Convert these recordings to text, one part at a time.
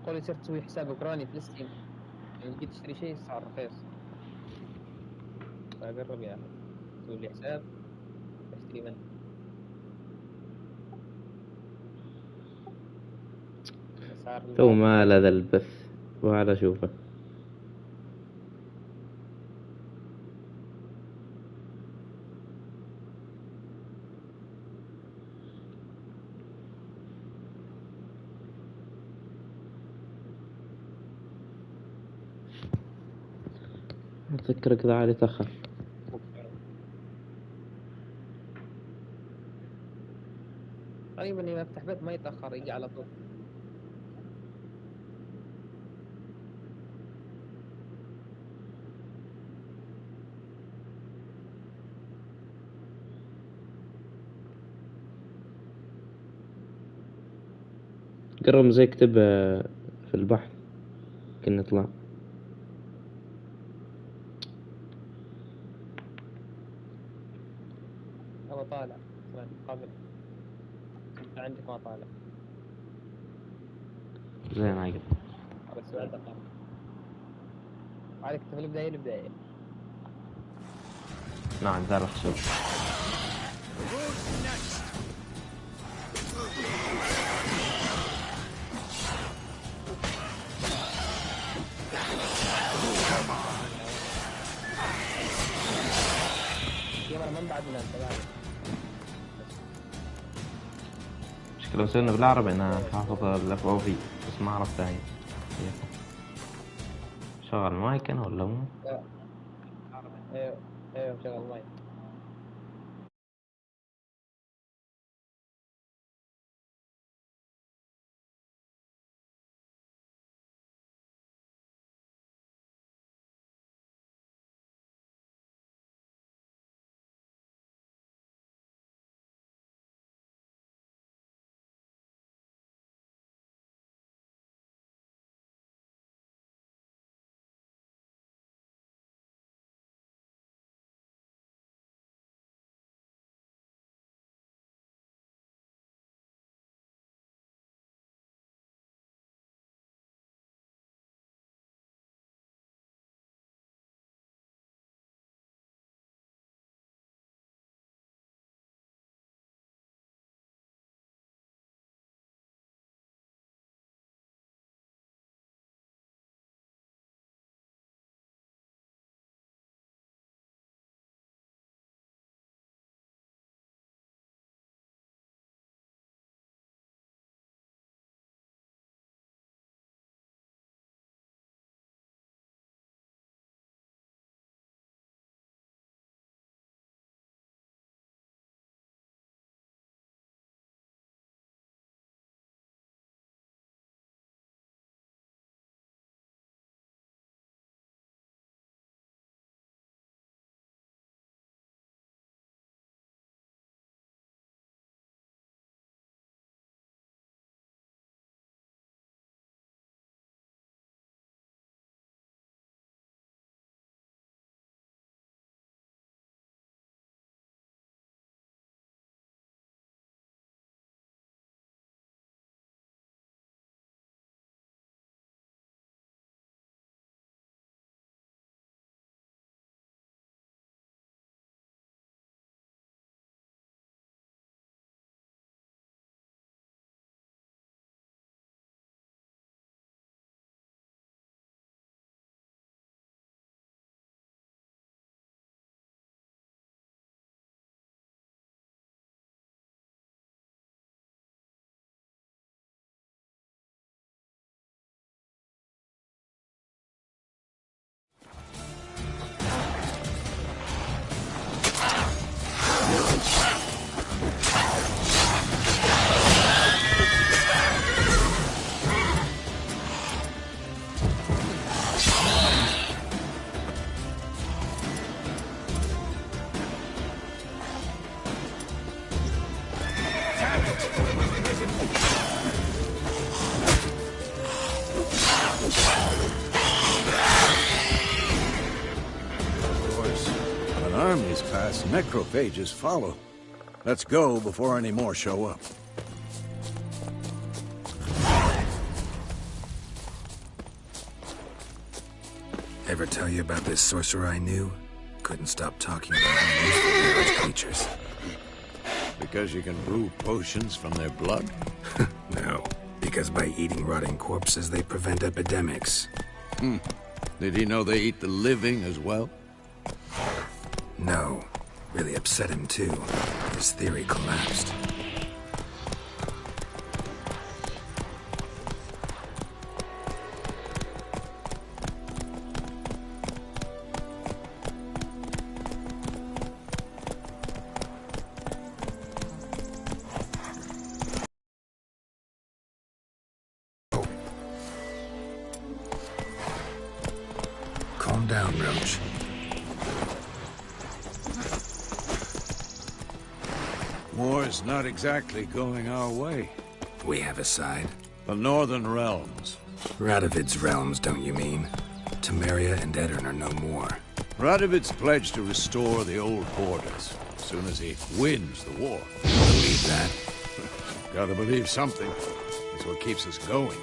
يقول يصير تسوي حساب اوكراني في الستيم، يعني تجي تشتري شيء صار رخيص. فقرب يا اخي سوي لي حساب اشتري منه. تو ما ذا البث وهذا اشوفه. أتذكرك ذا علي تأخر. غريب اني ما افتح بث ما يتأخر يجي على طول. قرب زي اكتب في البحث كنا نطلع. هو طالع قبل انت عندك ما طالع. زين عقب. بس بعد دقيقة عليك في البداية. نعم ذا الخشب. من بعدنا انت مشكلة وصلنا بالعربي انا حافظ الاف او في بس ما اعرف ثاني. شغل مايك انا ولا مو؟ ايوه شغل مايك. Armies pass, necrophages follow. Let's go before any more show up. Ever tell you about this sorcerer I knew? Couldn't stop talking about how useful they are as creatures. Because you can brew potions from their blood? No, because by eating rotting corpses, they prevent epidemics. Did he know they eat the living as well? No. Really upset him, too. His theory collapsed. Calm down, Roach. War's not exactly going our way. We have a side. The Northern Realms. Radovid's realms, don't you mean? Temeria and Edirn are no more. Radovid's pledged to restore the old borders as soon as he wins the war. Believe that? Gotta believe something. It's what keeps us going.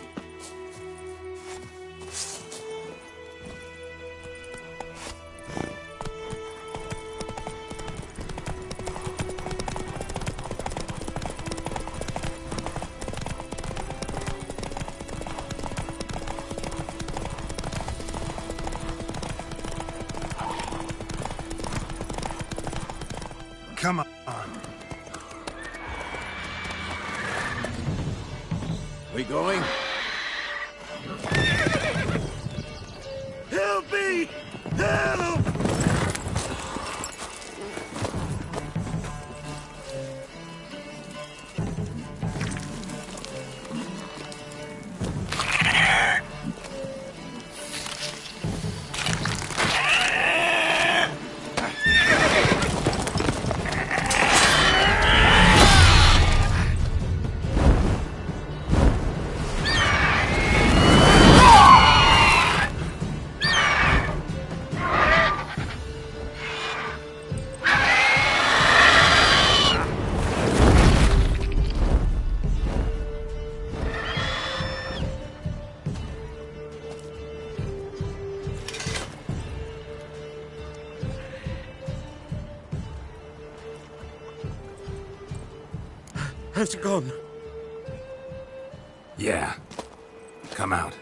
Come on. We going? Help me! Help! Has it gone? Yeah. Come out.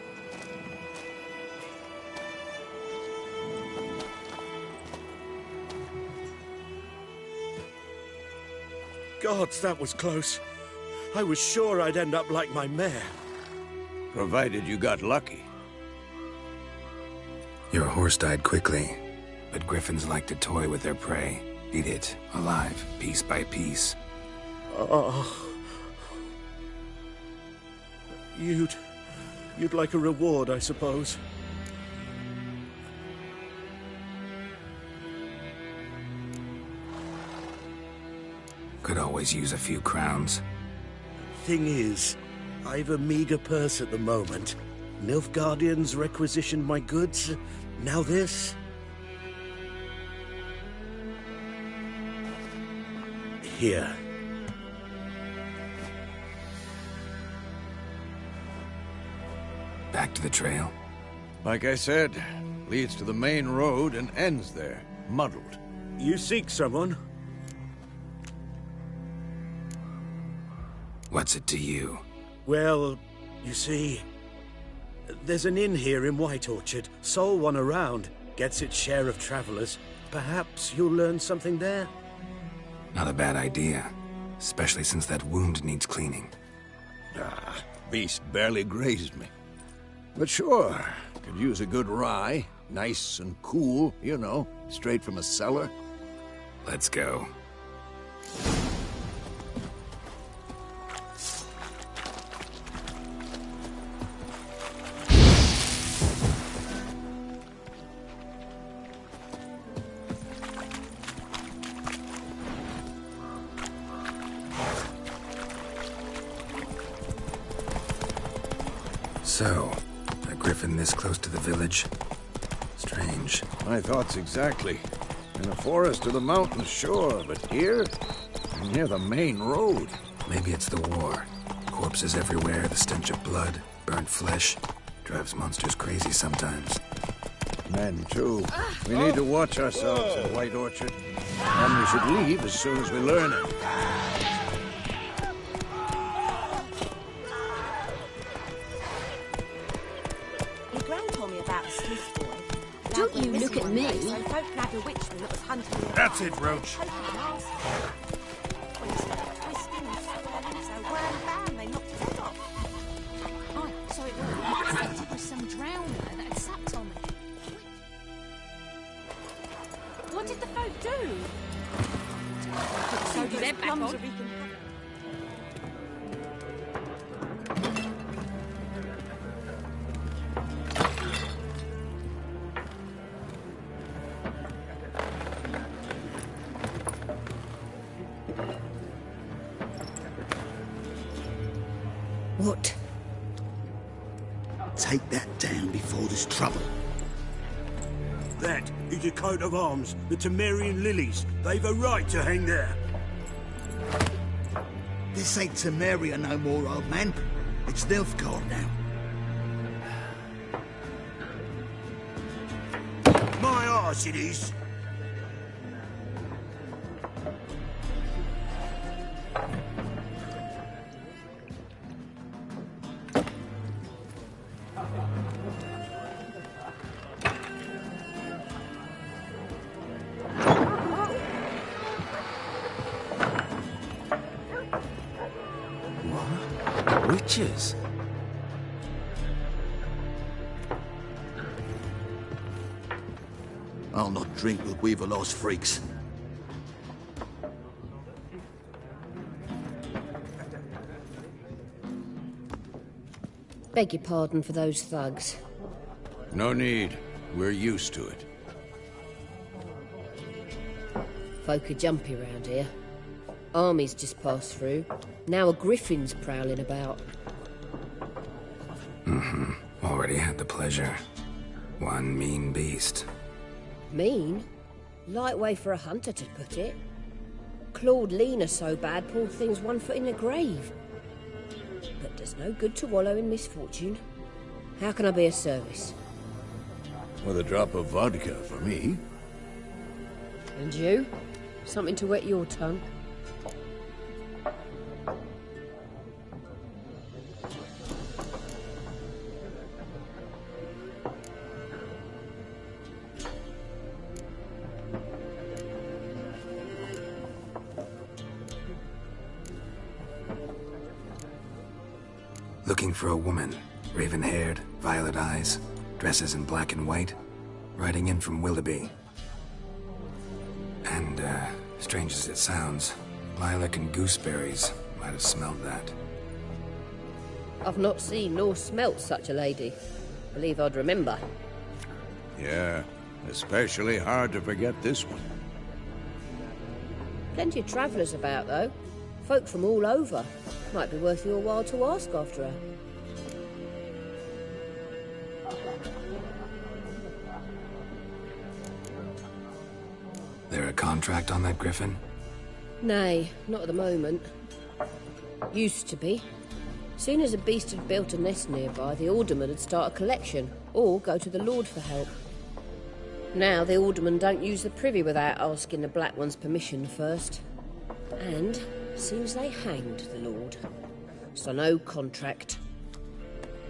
Gods, that was close. I was sure I'd end up like my mare. Provided you got lucky. Your horse died quickly, but griffins like to toy with their prey. Eat it, alive, piece by piece. Oh. You'd like a reward, I suppose. Could always use a few crowns. Thing is, I've a meager purse at the moment. Nilfgaardians requisitioned my goods. Now this? Here. Back to the trail? Like I said, leads to the main road and ends there, muddled. You seek someone? What's it to you? Well, you see, there's an inn here in White Orchard. Sole one around. Gets its share of travelers. Perhaps you'll learn something there? Not a bad idea. Especially since that wound needs cleaning. Beast barely grazed me. But sure, could use a good rye. Nice and cool, you know, straight from a cellar. Let's go. So, a griffin this close to the village? Strange. My thoughts exactly. In a forest or the mountains, sure, but here? Near the main road. Maybe it's the war. Corpses everywhere, the stench of blood, burnt flesh. Drives monsters crazy sometimes. Men, too. We need to watch ourselves in White Orchard. And we should leave as soon as we learn it. Your gran told me about a Smith boy. Don't you look at me. So folk had a witchman that was hunting the That's it, Roach. When he started twisting and swirling, so weren't found, they knocked his head off. Oh, so it was. It was some drowner that had sapped on me. What did the folk do? So their back plums on. are wreaking havoc. What? Take that down before there's trouble. That is a coat of arms, the Temerian lilies. They've a right to hang there. This ain't Temeria no more, old man. It's Nilfgaard now. My arse it is. Witches? I'll not drink with Weaverlaw's freaks. Beg your pardon for those thugs. No need. We're used to it. Folk are jumpy round here. Armies just passed through. Now a griffin's prowling about. Already had the pleasure. One mean beast. Mean? Light way for a hunter to put it. Clawed Lena so bad, poor thing's 1 foot in the grave. But there's no good to wallow in misfortune. How can I be of service? With a drop of vodka for me. And you? Something to wet your tongue? Looking for a woman. Raven-haired, violet eyes, dresses in black and white. Riding in from Willoughby. And, strange as it sounds, lilac and gooseberries might have smelled that. I've not seen nor smelt such a lady. Believe I'd remember. Yeah, especially hard to forget this one. Plenty of travellers about, though. Folk from all over. Might be worth your while to ask after her. There a contract on that griffin? Nay, not at the moment. Used to be. Soon as a beast had built a nest nearby, the alderman would start a collection, or go to the Lord for help. Now the aldermen don't use the privy without asking the Black One's permission first. And seems they hanged the Lord. So no contract.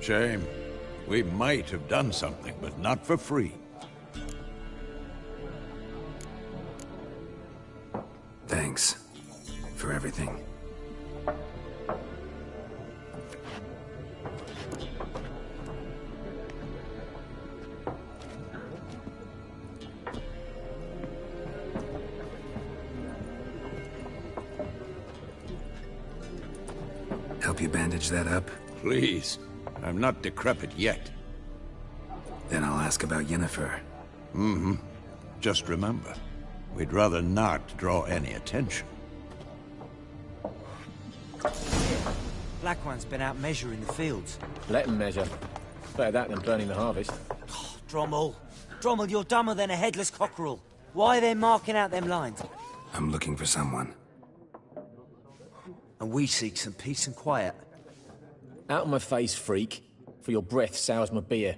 Shame. We might have done something, but not for free. Thanks. For everything. Help you bandage that up? Please. I'm not decrepit yet. Then I'll ask about Yennefer. Just remember, we'd rather not draw any attention. Black One's been out measuring the fields. Let him measure. Better that than burning the harvest. Drommel. Drommel, you're dumber than a headless cockerel. Why are they marking out them lines? I'm looking for someone. And we seek some peace and quiet. Out of my face, freak. For your breath sours my beer.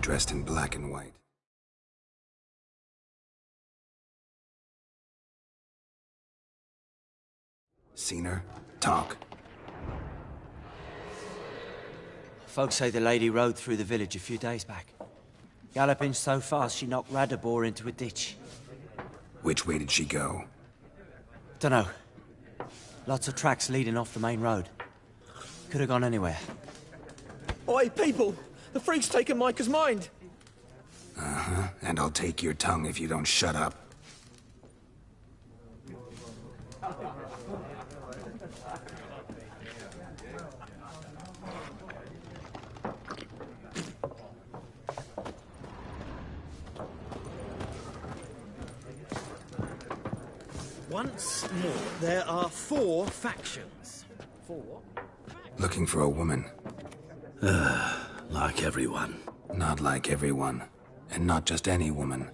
dressed in black and white. Seen her? Talk. Folks say the lady rode through the village a few days back. Galloping so fast she knocked Radabor into a ditch. Which way did she go? Dunno. Lots of tracks leading off the main road. Could have gone anywhere. Oi, people! The freak's taken Micah's mind! Uh-huh, and I'll take your tongue if you don't shut up. Once more, there are 4 factions. 4? Looking for a woman. Like everyone. Not like everyone. And not just any woman.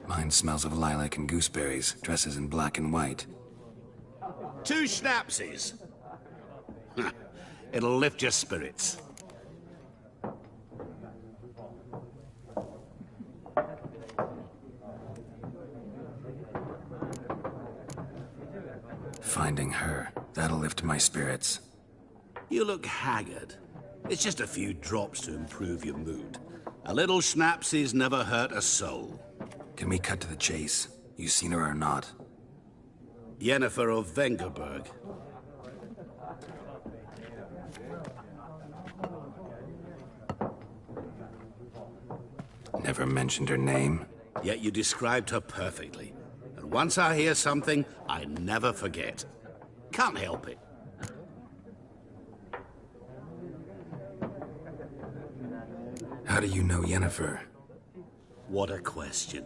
Mine smells of lilac and gooseberries, dresses in black and white. 2 schnapsies. It'll lift your spirits. Finding her, that'll lift my spirits. You look haggard. It's just a few drops to improve your mood. A little schnapsies never hurt a soul. Can we cut to the chase? You seen her or not? Yennefer of Vengerberg. Never mentioned her name? Yet you described her perfectly. And once I hear something, I never forget. Can't help it. How do you know Yennefer? What a question.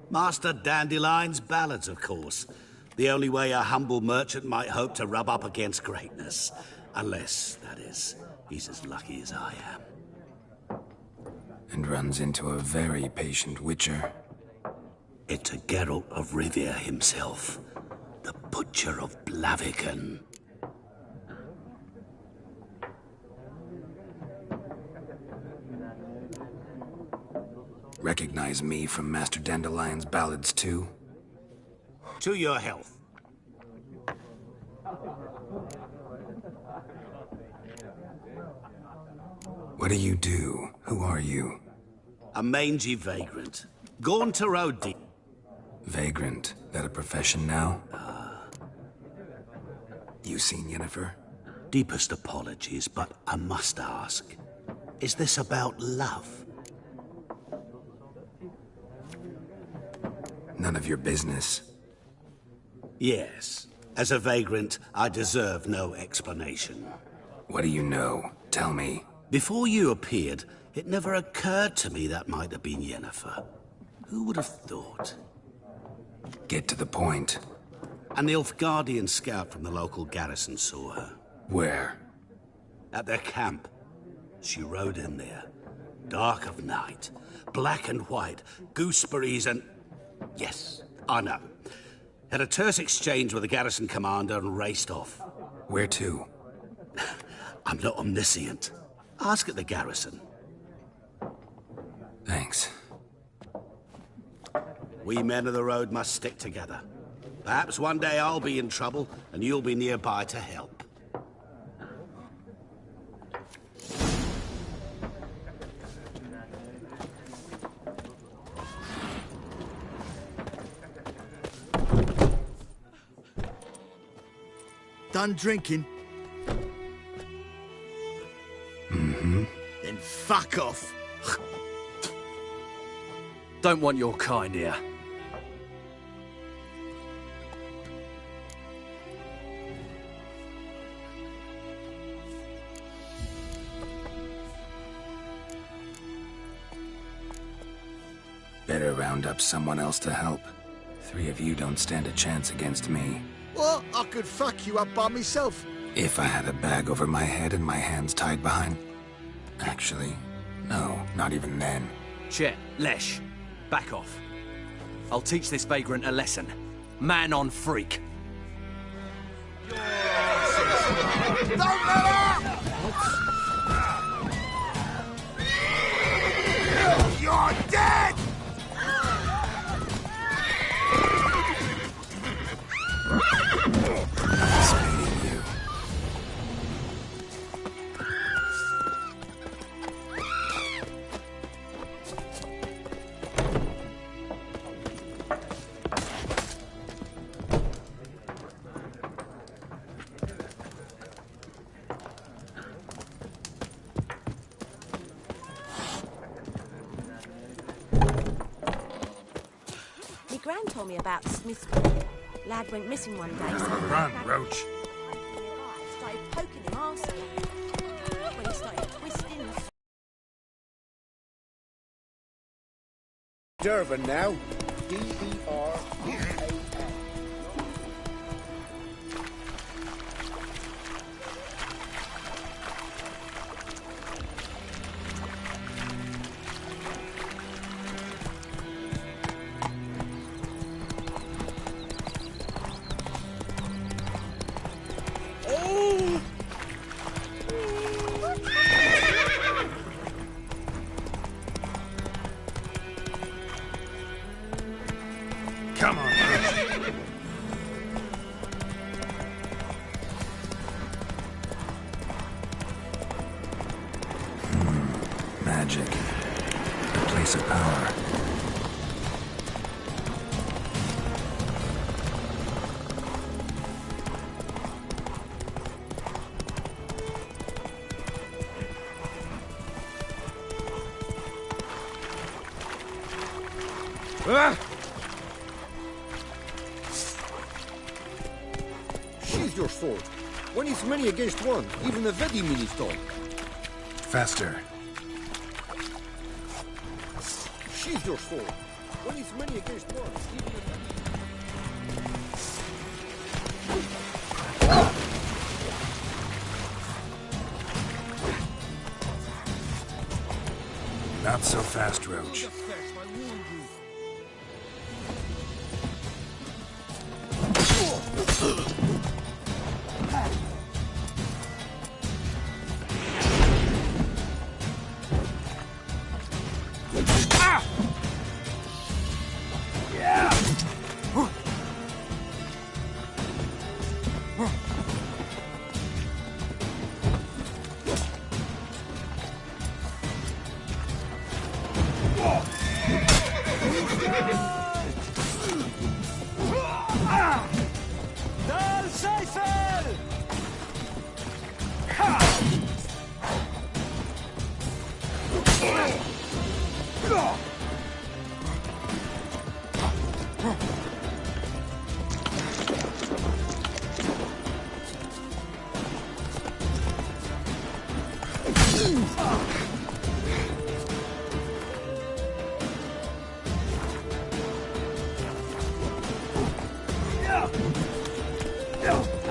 Master Dandelion's ballads, of course. The only way a humble merchant might hope to rub up against greatness. Unless, that is, he's as lucky as I am. And runs into a very patient witcher. It's a Geralt of Rivia himself. The Butcher of Blaviken. Recognize me from Master Dandelion's ballads too? To your health. What do you do? Who are you? A mangy vagrant. Gone to road deep. Vagrant? That a profession now? You seen Yennefer? Deepest apologies, but I must ask. Is this about love? None of your business. Yes. As a vagrant, I deserve no explanation. What do you know? Tell me. Before you appeared, it never occurred to me that might have been Yennefer. Who would have thought? Get to the point. An Nilfgaardian scout from the local garrison saw her. Where? At their camp. She rode in there. Dark of night. Black and white. Gooseberries and... Yes, I know. Had a terse exchange with the garrison commander and raced off. Where to? I'm not omniscient. Ask at the garrison. Thanks. We men of the road must stick together. Perhaps one day I'll be in trouble and you'll be nearby to help. Done drinking? Mm-hmm. Then fuck off. Don't want your kind here. Better round up someone else to help. 3 of you don't stand a chance against me. What? I could fuck you up by myself. If I had a bag over my head and my hands tied behind... Actually, no, not even then. Chet, Lesh, back off. I'll teach this vagrant a lesson. Man on freak. Don't let up! You're dead! My gran told me about Smith's. Lad went missing one day, so... Run, Roach. Started poking him arsehole. When he started twisting and... Durban now. D-E-R-V-A-N. Come on, Roach. Magic. The place of power. Sheathe your sword. One is many against one. Even a very mini stone. Faster. Sheathe your sword. One is many against one. Even a very... Not so fast, Roach.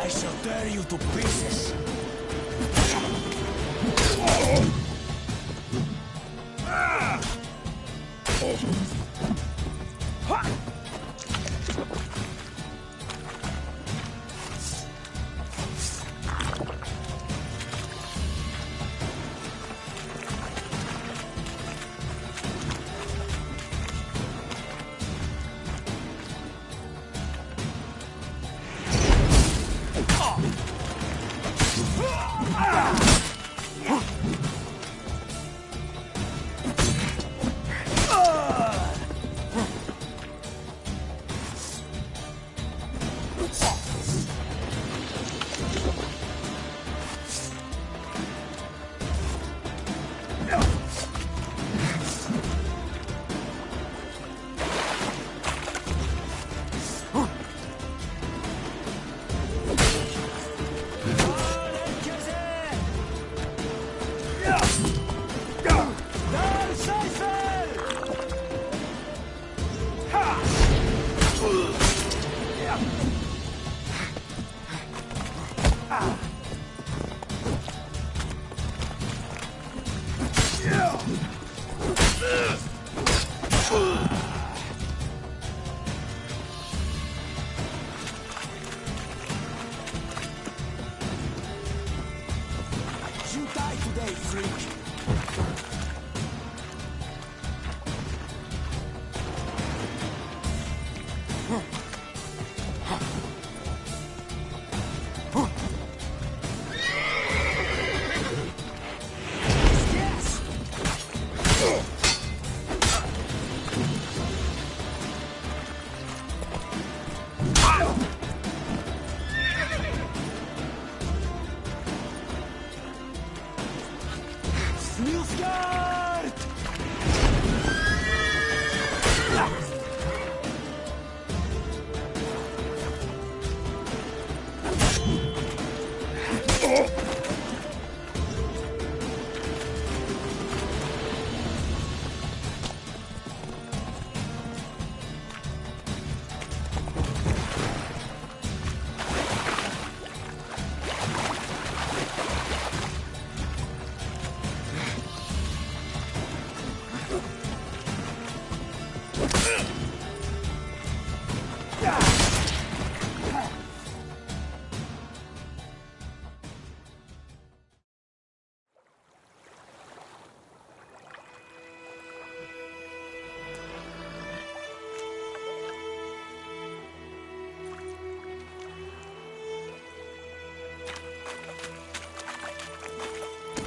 I shall tear you to pieces.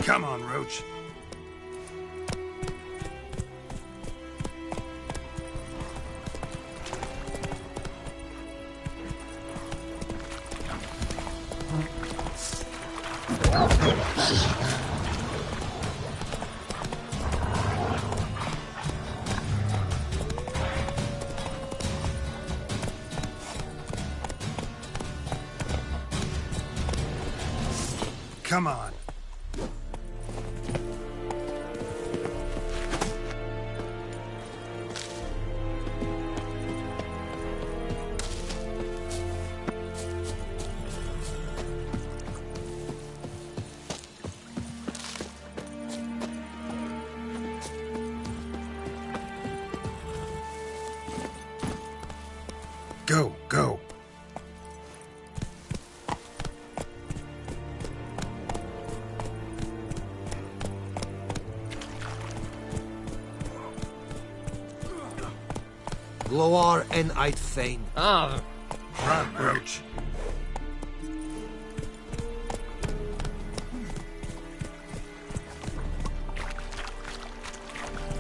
Come on, Roach. Come on. Go, go. Loar en uit Fein. Ah, Run, Roach.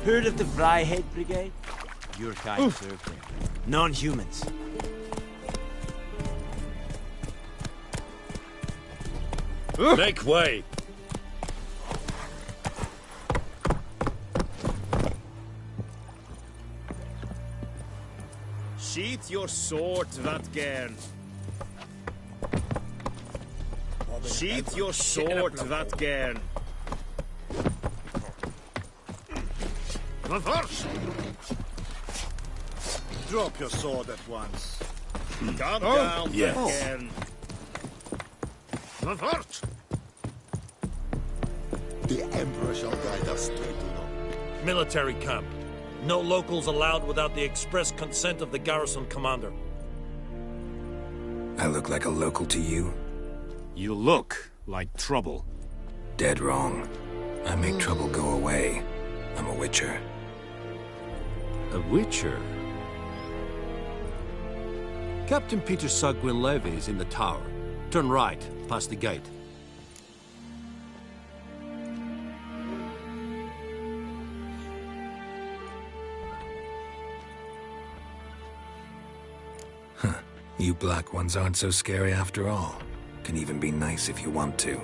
Heard of the Vryhead Brigade? Your kind served there. Non-humans. Make way. Sheath your sword, Vatgern. Sheath your sword, Vatgern. Reverse! Drop your sword at once. Calm down, yes. Vatgern. Reverse! The Emperor shall guide us straight to them. Military camp. No locals allowed without the express consent of the garrison commander. I look like a local to you? You look like trouble. Dead wrong. I make trouble go away. I'm a witcher. A witcher? Captain Peter Sagwin Levy is in the tower. Turn right, past the gate. You black ones aren't so scary after all. Can even be nice if you want to.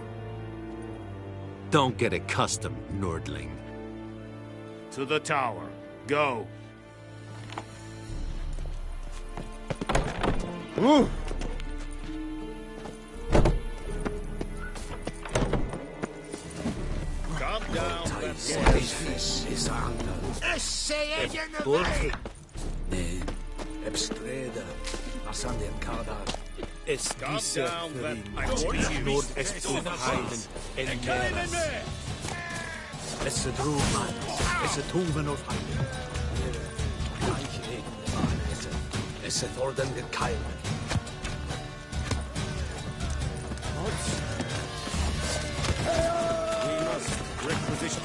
Don't get accustomed, Nordling. To the tower. Go. Ooh. Calm down, Nee, Ebstreda, Assan den Kardar. Es Calm diese down, Verin, Vat- Nord-Est zu Heiden, en Meras. Es se Druman, es se Tuven of Heiden. Es se Thorden den Keil. We must requisition.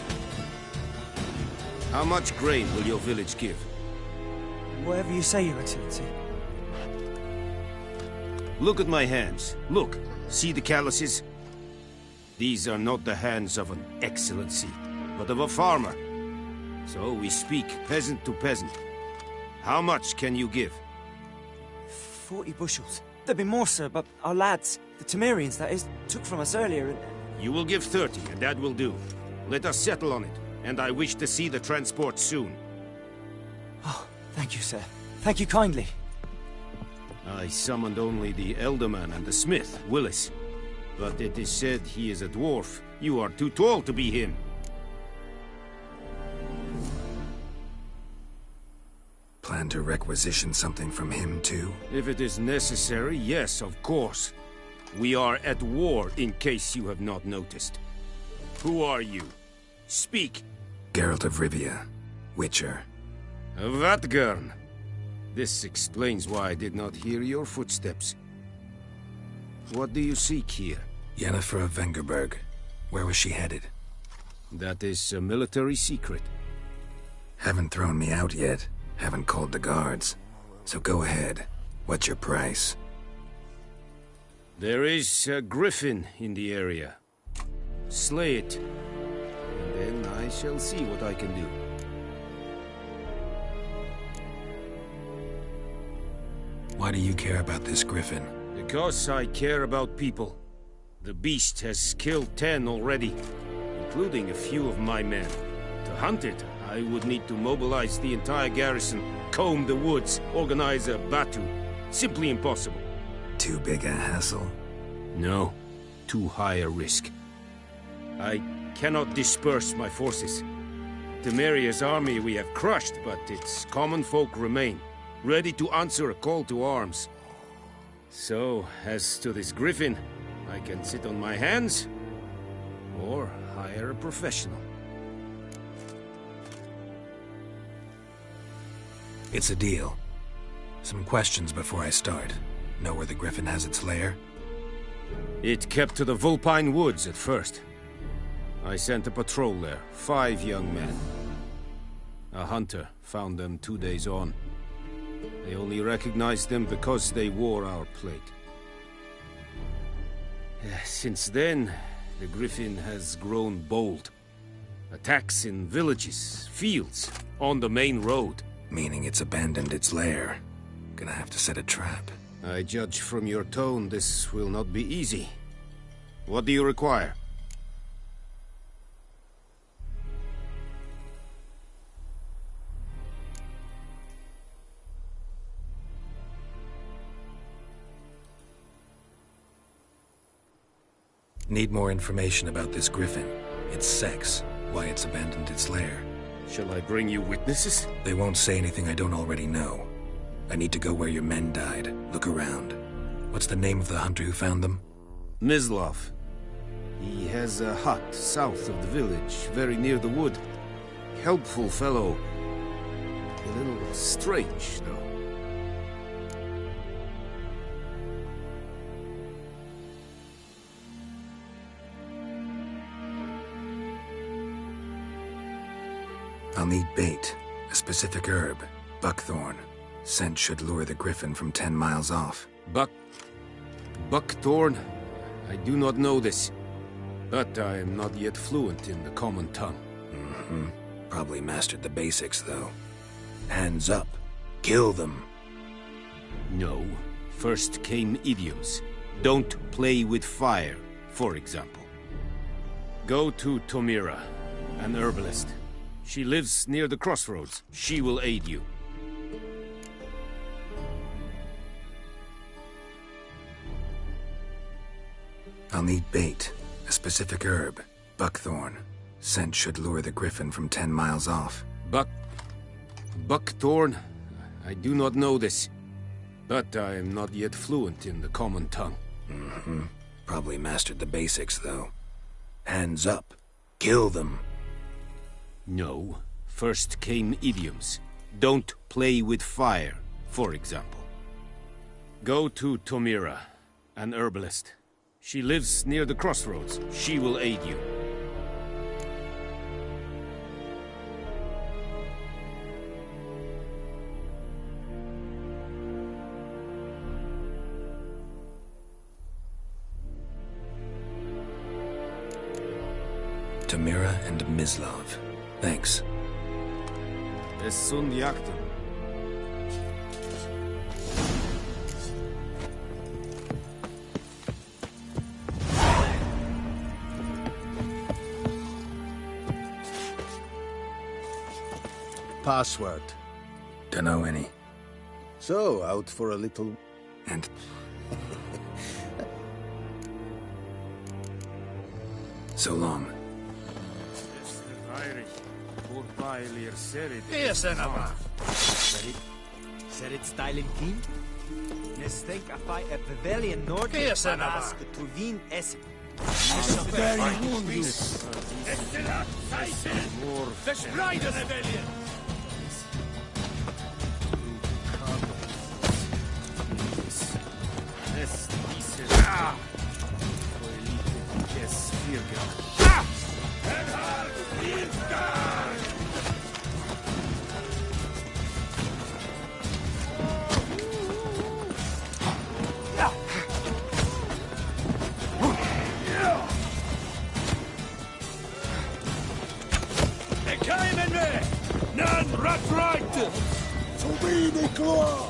How much grain will your village give? Whatever you say, Your Excellency. Look at my hands. Look. See the calluses? These are not the hands of an excellency, but of a farmer. So we speak peasant to peasant. How much can you give? 40 bushels. There'd be more, sir, but our lads, the Temerians, that is, took from us earlier and... You will give 30, and that will do. Let us settle on it, and I wish to see the transport soon. Oh, thank you, sir. Thank you kindly. I summoned only the Elderman and the smith, Willis. But it is said he is a dwarf. You are too tall to be him. Plan to requisition something from him, too? If it is necessary, yes, of course. We are at war, in case you have not noticed. Who are you? Speak! Geralt of Rivia, Witcher. Vatgern. This explains why I did not hear your footsteps. What do you seek here? Yennefer of Vengerberg. Where was she headed? That is a military secret. Haven't thrown me out yet. Haven't called the guards. So go ahead. What's your price? There is a griffin in the area. Slay it, I shall see what I can do. Why do you care about this griffin? Because I care about people. The beast has killed 10 already, including a few of my men. To hunt it, I would need to mobilize the entire garrison, comb the woods, organize a batu. Simply impossible. Too big a hassle? No, too high a risk. I cannot disperse my forces. Temeria's army we have crushed, but its common folk remain, ready to answer a call to arms. So, as to this griffin, I can sit on my hands, or hire a professional. It's a deal. Some questions before I start. Know where the griffin has its lair? It kept to the Vulpine Woods at first. I sent a patrol there, 5 young men. A hunter found them 2 days on. They only recognized them because they wore our plate. Since then, the griffin has grown bold. Attacks in villages, fields, on the main road. Meaning it's abandoned its lair. Gonna have to set a trap. I judge from your tone this will not be easy. What do you require? Need more information about this griffin. Its sex, why it's abandoned its lair. Shall I bring you witnesses? They won't say anything I don't already know. I need to go where your men died. Look around. What's the name of the hunter who found them? Mislav. He has a hut south of the village, very near the wood. Helpful fellow. A little strange, though. I'll need bait, a specific herb, buckthorn. Scent should lure the griffin from 10 miles off. Buckthorn? I do not know this. But I am not yet fluent in the common tongue. Mm-hmm. Probably mastered the basics, though. Hands up. Kill them. No. First came idioms. Don't play with fire, for example. Go to Tomira, an herbalist. She lives near the crossroads. She will aid you. I'll need bait, a specific herb, buckthorn. Scent should lure the griffin from 10 miles off. Buckthorn? I do not know this. But I am not yet fluent in the common tongue. Mm-hmm. Probably mastered the basics, though. Hands up. Kill them. No. First came idioms. Don't play with fire, for example. Go to Tomira, an herbalist. She lives near the crossroads. She will aid you. Tomira and Mislav. Thanks. Es sunt jachtem. Password. Dunno any. So, out for a little... And... so long. Yes, Enema. Serit stylen kin? Nestenk afai a pavilion nord ask to vin essen. Very wounded. Excellent Tyson! Destroy the rebellion! fight! Subide Claw!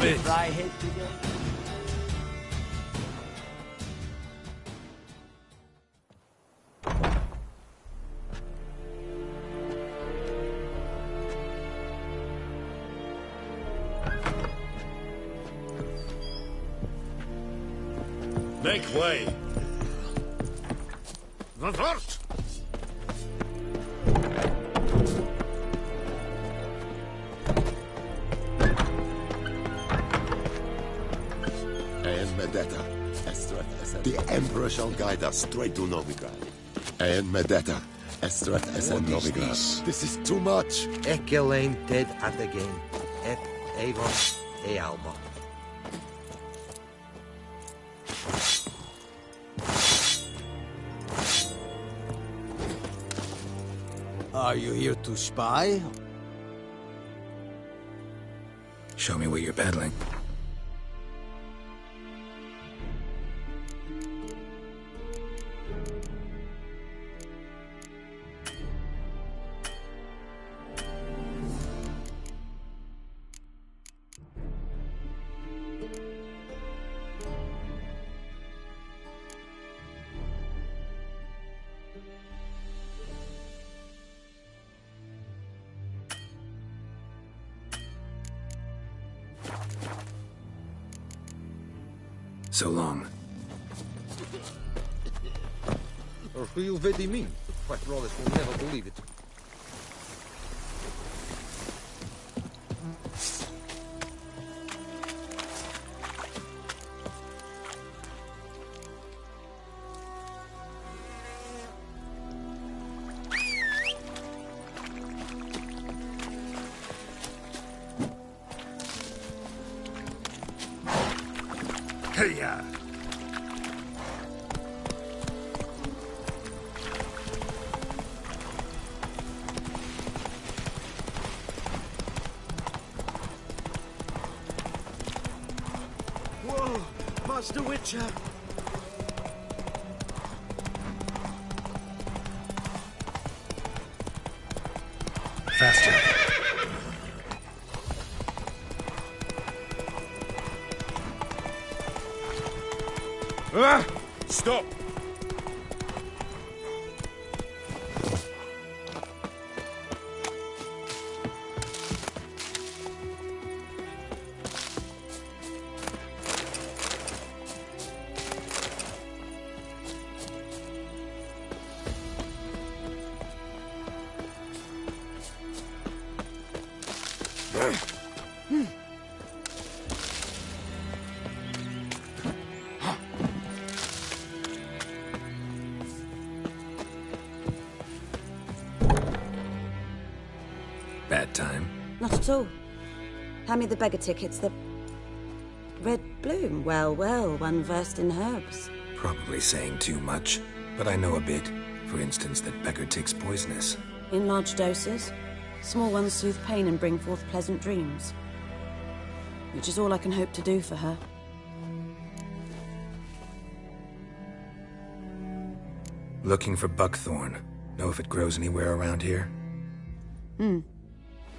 Fly head together. Make way! Vavort! The Emperor shall guide us straight to Novigrad. And Medetta, Estrat and Novigrad. This is too much. Ekelain dead at the game. Et Avon e Alba. Are you here to spy? Show me what you're peddling. So long. Or who you really mean? White Rollers will never believe it. Hey-ya! Whoa! Master Witcher! Faster. Ah! Stop! time. Not at all. Hand me the beggar tickets, the... Red bloom. Well, well, one versed in herbs. Probably saying too much, but I know a bit. For instance, that beggar tick's poisonous. In large doses. Small ones soothe pain and bring forth pleasant dreams. Which is all I can hope to do for her. Looking for buckthorn. Know if it grows anywhere around here?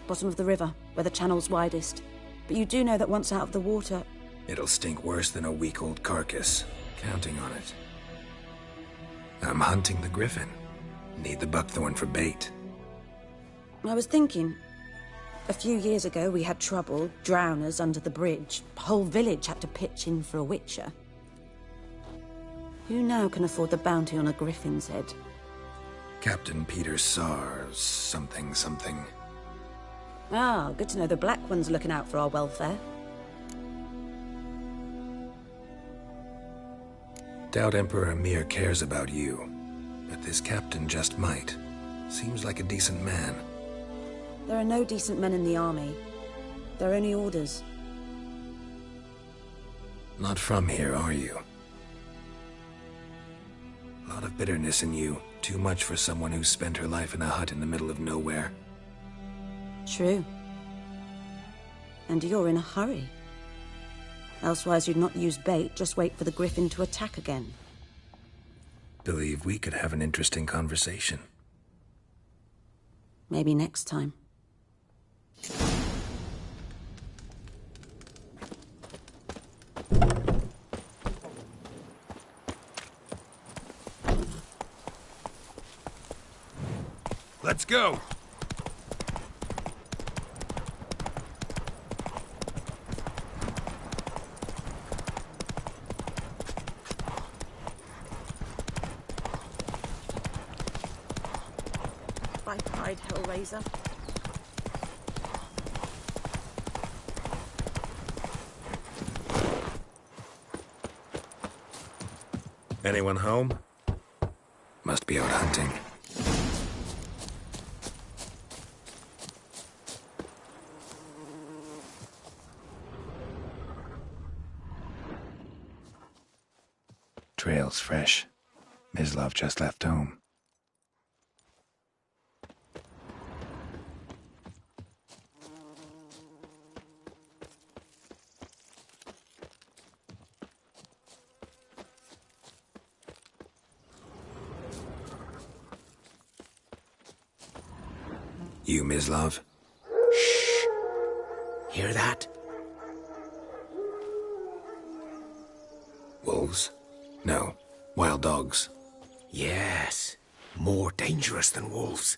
Bottom of the river, where the channel's widest. But you do know that once out of the water... It'll stink worse than a week-old carcass. Counting on it. I'm hunting the griffin. Need the buckthorn for bait. I was thinking... A few years ago, we had trouble, drowners under the bridge. The whole village had to pitch in for a witcher. Who now can afford the bounty on a griffin's head? Captain Peter Sars, something. Ah, good to know the Black One's looking out for our welfare. Doubt Emperor Emir cares about you, but this captain just might. Seems like a decent man. There are no decent men in the army. They're only orders. Not from here, are you? A lot of bitterness in you. Too much for someone who spent her life in a hut in the middle of nowhere. True. And you're in a hurry. Elsewise you'd not use bait, just wait for the griffin to attack again. Believe we could have an interesting conversation. Maybe next time. Let's go! By pride, Hellraiser. Anyone home? Must be out hunting. Trail's fresh. Mislav just left home. You, Mislav? Shh. Hear that? Wolves? No. Wild dogs. Yes. More dangerous than wolves.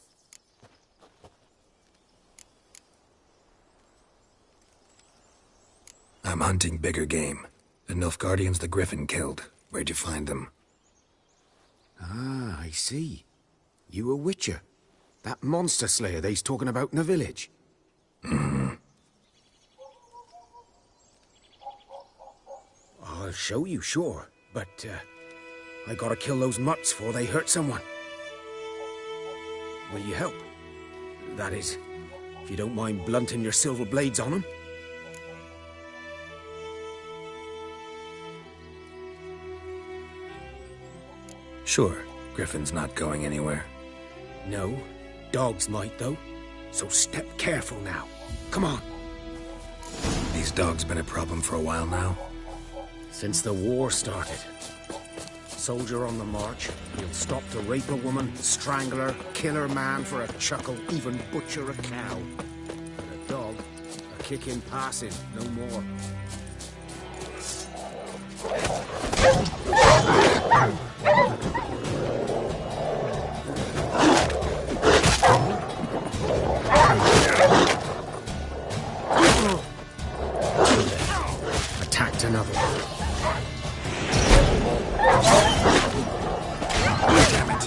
I'm hunting bigger game. The Nilfgaardians the Griffin killed. Where'd you find them? Ah, I see. You a witcher. That monster slayer they's talking about in the village. I'll show you, sure. But, I gotta kill those mutts before they hurt someone. Will you help? That is, if you don't mind blunting your silver blades on them. Sure. Griffin's not going anywhere. No. Dogs might, though. So step careful now. Come on. These dogs been a problem for a while now? Since the war started. Soldier on the march, he'll stop to rape a woman, strangle her, kill her man for a chuckle, even butcher a cow. And a dog, a kick in passing, no more. Attacked another one. Damn it.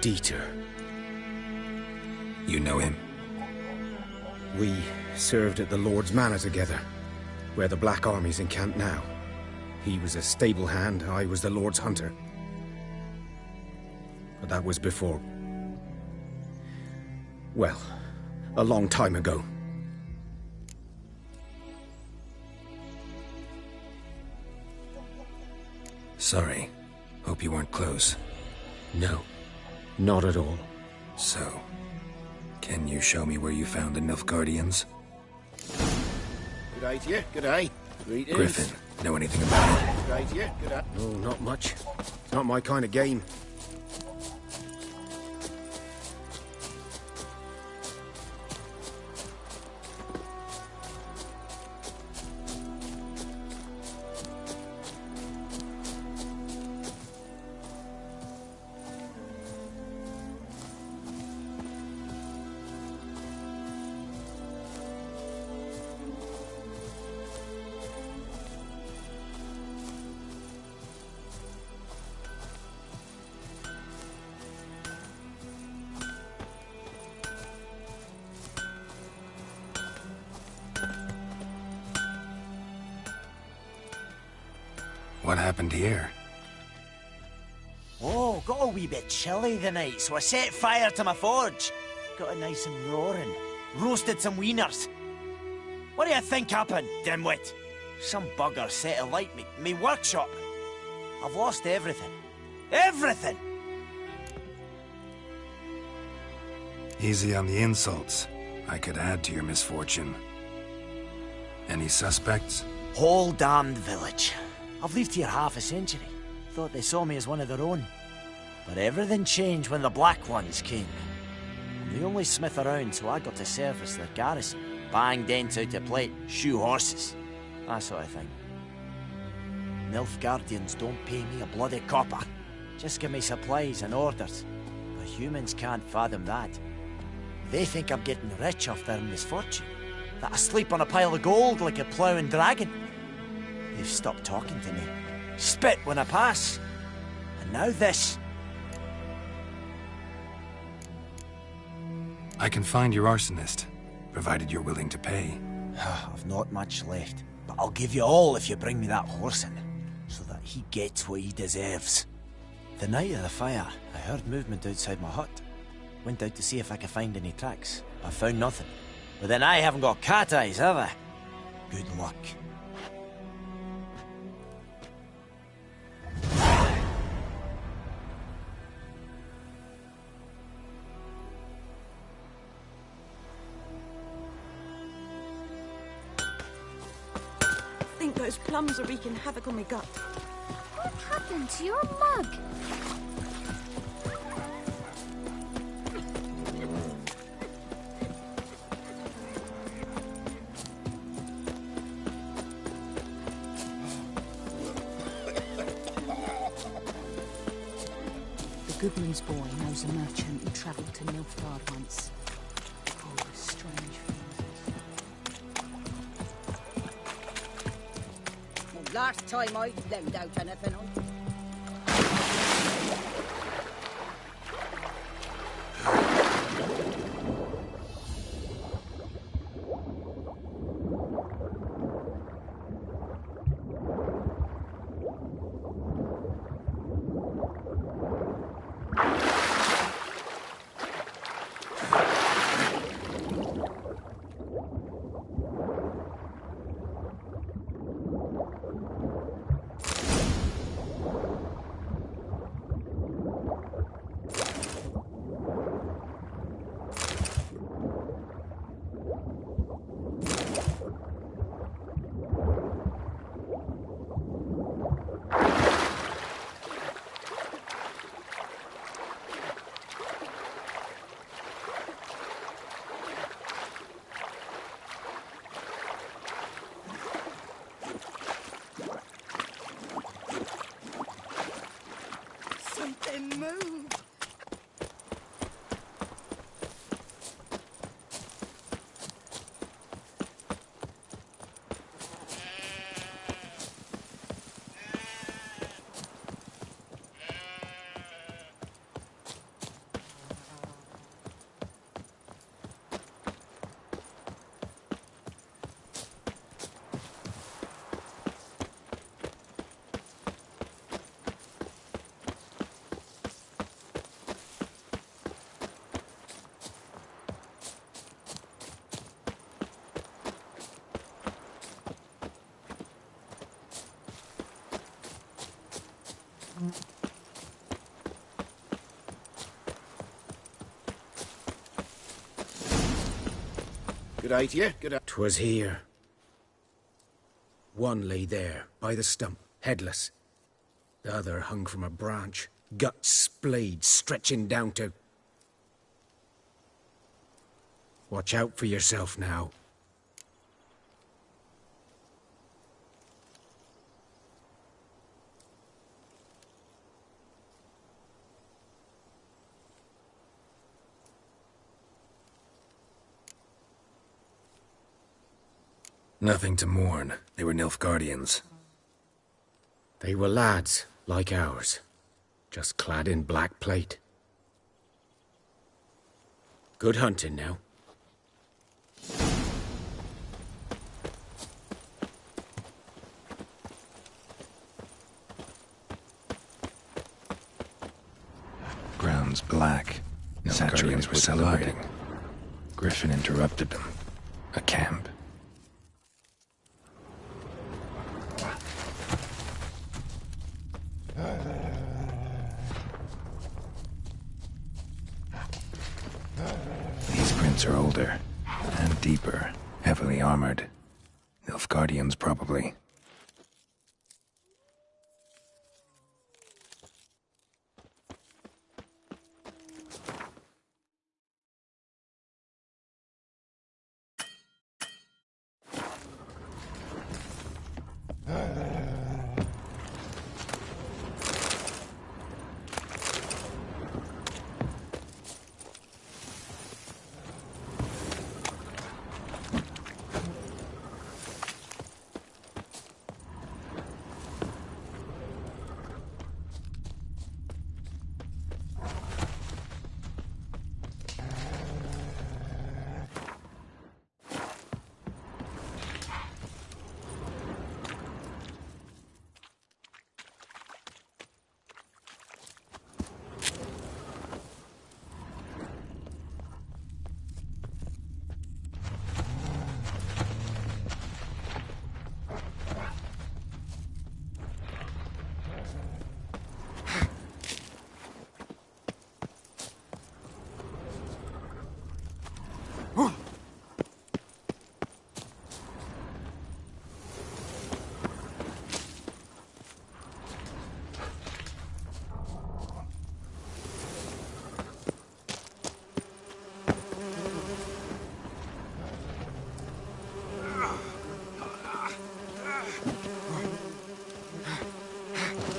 Dieter. You know him? We served at the Lord's Manor together, where the Black Army's encamped now. He was a stable hand, I was the Lord's hunter. But that was before... well, a long time ago. Sorry. Hope you weren't close. No, not at all. So, can you show me where you found the Nilfgaardians? Good day to you, good day. Greetings. Griffin, know anything about it? Good day to you, good day. No, not much. It's not my kind of game. What happened here? Oh, got a wee bit chilly the night, so I set fire to my forge. Got it nice and roaring. Roasted some wieners. What do you think happened, dimwit? Some bugger set alight me workshop. I've lost everything. Everything! Easy on the insults. I could add to your misfortune. Any suspects? Whole damned village. I've lived here half a century. Thought they saw me as one of their own. But everything changed when the Black Ones came. I'm the only smith around, so I got to service their garrison. Bang dents out of plate, shoe horses. That sort of thing. Nilfgaardians don't pay me a bloody copper. Just give me supplies and orders. But humans can't fathom that. They think I'm getting rich off their misfortune. That I sleep on a pile of gold like a ploughing dragon. They've stopped talking to me. Spit when I pass. And now this. I can find your arsonist, provided you're willing to pay. I've not much left, but I'll give you all if you bring me that horse in, so that he gets what he deserves. The night of the fire, I heard movement outside my hut. Went out to see if I could find any tracks. I found nothing. But then I haven't got cat eyes, have I? Good luck. I think those plums are wreaking havoc on my gut. What happened to your mug? The Goodman's boy knows a merchant who travelled to Nilfgaard once. Oh, strange things. Last time I loaned out anything on. Move. Good eye to you. Good eye. 'Twas here. One lay there, by the stump, headless. The other hung from a branch, guts splayed, stretching down to... Watch out for yourself now. Nothing to mourn. They were Nilfgaardians. They were lads, like ours, just clad in black plate. Good hunting now. Grounds black. Nilfgaardians were celebrating. Griffin interrupted them. A camp. These prints are older and deeper, heavily armored. Nilfgaardians, probably.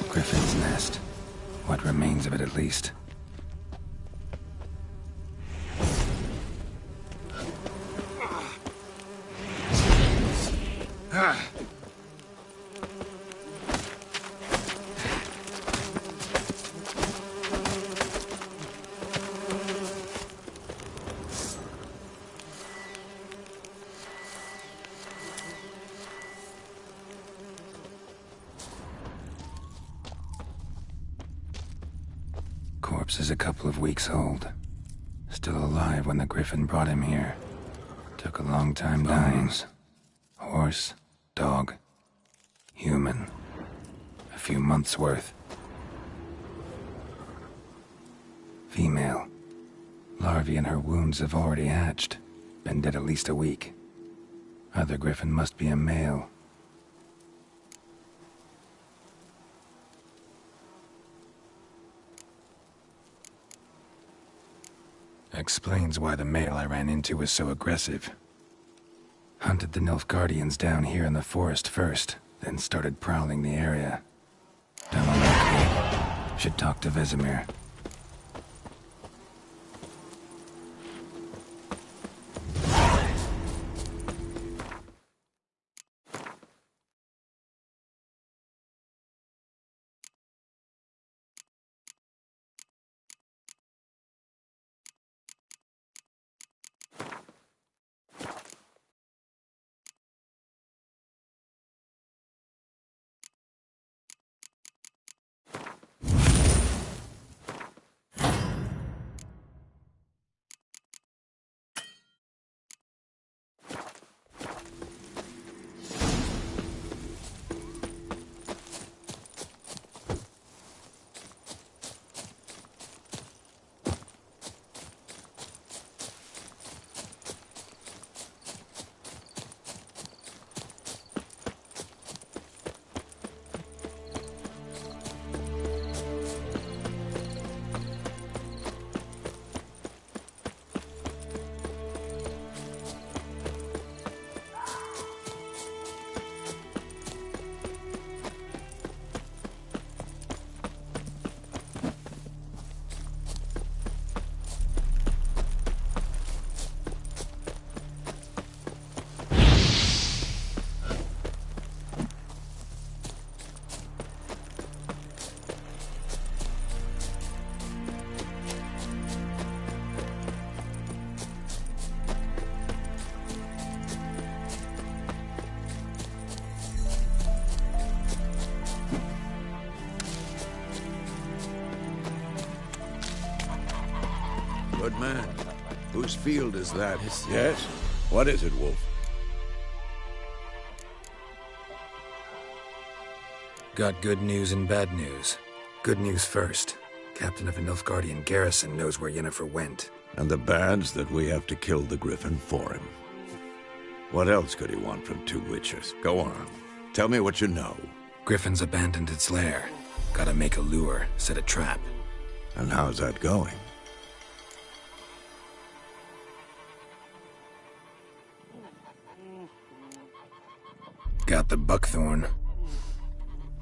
Griffin's nest. What remains of it, at least. Corpse is a couple of weeks old. Still alive when the Griffin brought him here. Took a long time dying. Horse, dog, human. A few months' worth. Female. Larvae in her wounds have already hatched. Been dead at least a week. Other Griffin must be a male. Explains why the male I ran into was so aggressive. Hunted the Nilfgaardians down here in the forest first, then started prowling the area. Done okay. Should talk to Vesemir. Good man. Whose field is that? Yes? What is it, Wolf? Got good news and bad news. Good news first. Captain of a Nilfgaardian garrison knows where Yennefer went. And the bad's that we have to kill the Griffin for him. What else could he want from two witchers? Go on. Tell me what you know. Griffin's abandoned its lair. Gotta make a lure, set a trap. And how's that going? Got the buckthorn.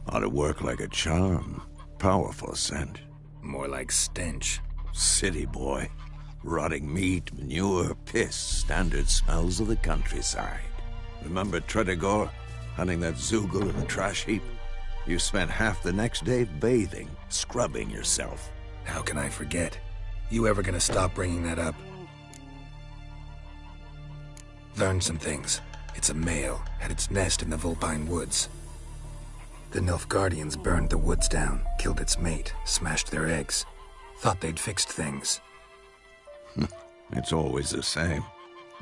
Ought to work like a charm. Powerful scent. More like stench. City boy. Rotting meat, manure, piss. Standard smells of the countryside. Remember Tredegor? Hunting that Zoogle in the trash heap? You spent half the next day bathing, scrubbing yourself. How can I forget? You ever gonna stop bringing that up? Learned some things. It's a male, had its nest in the Vulpine Woods. The Nilfgaardians burned the woods down, killed its mate, smashed their eggs. Thought they'd fixed things. It's always the same.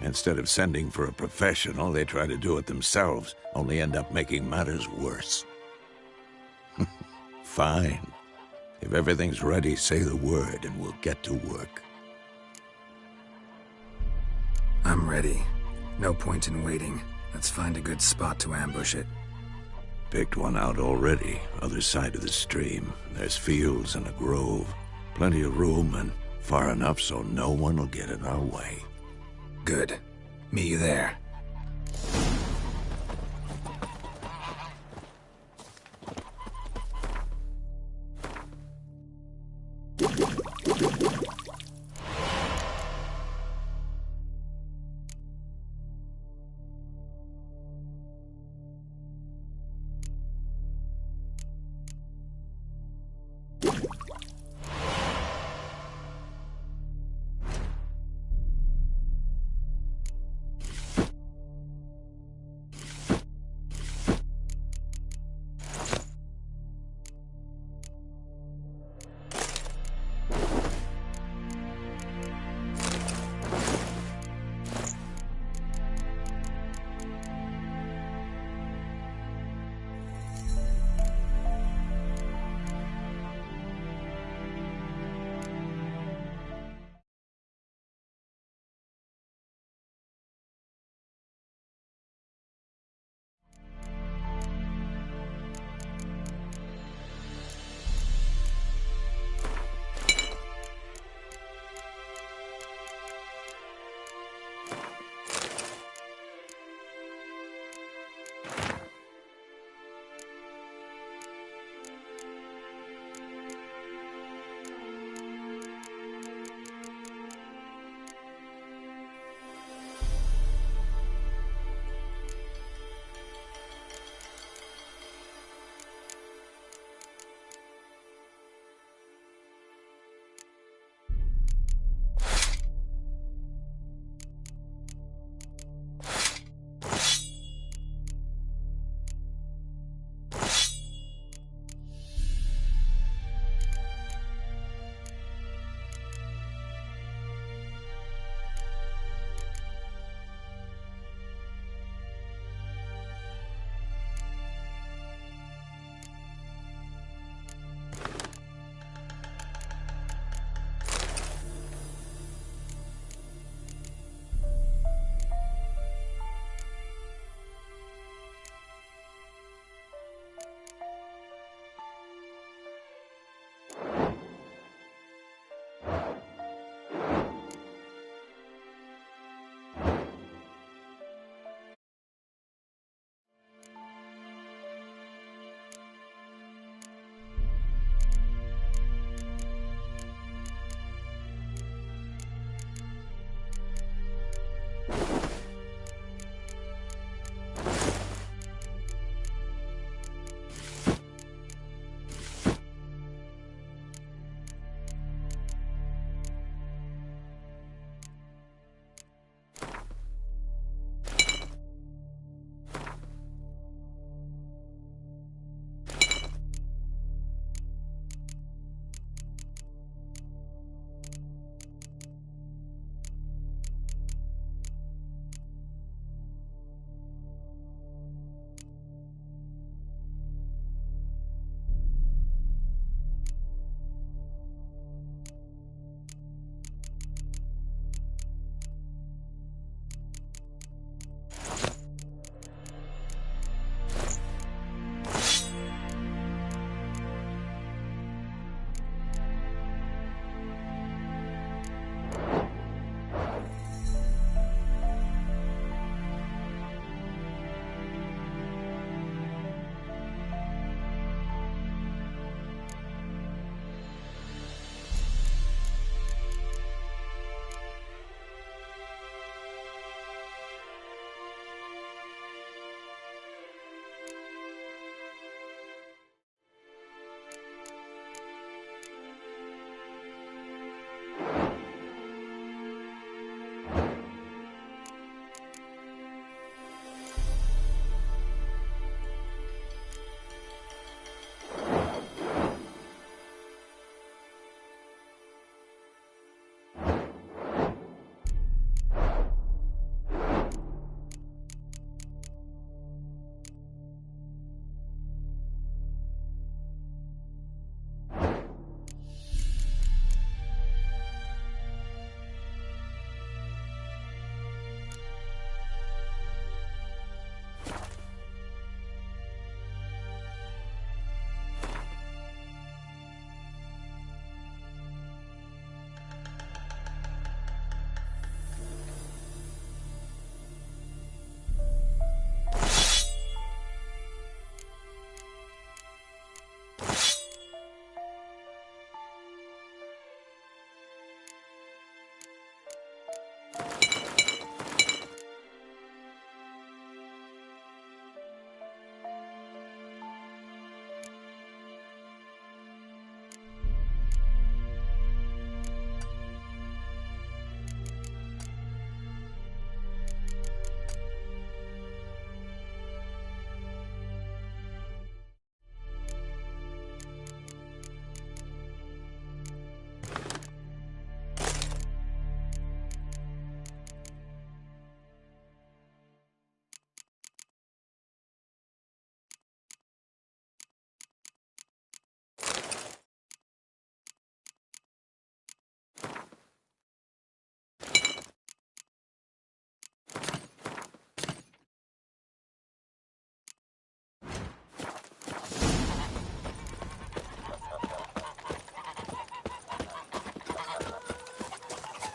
Instead of sending for a professional, they try to do it themselves, only end up making matters worse. Fine. If everything's ready, say the word and we'll get to work. I'm ready. No point in waiting. Let's find a good spot to ambush it. Picked one out already, other side of the stream. There's fields and a grove. Plenty of room and far enough so no one will get in our way. Good. Meet you there.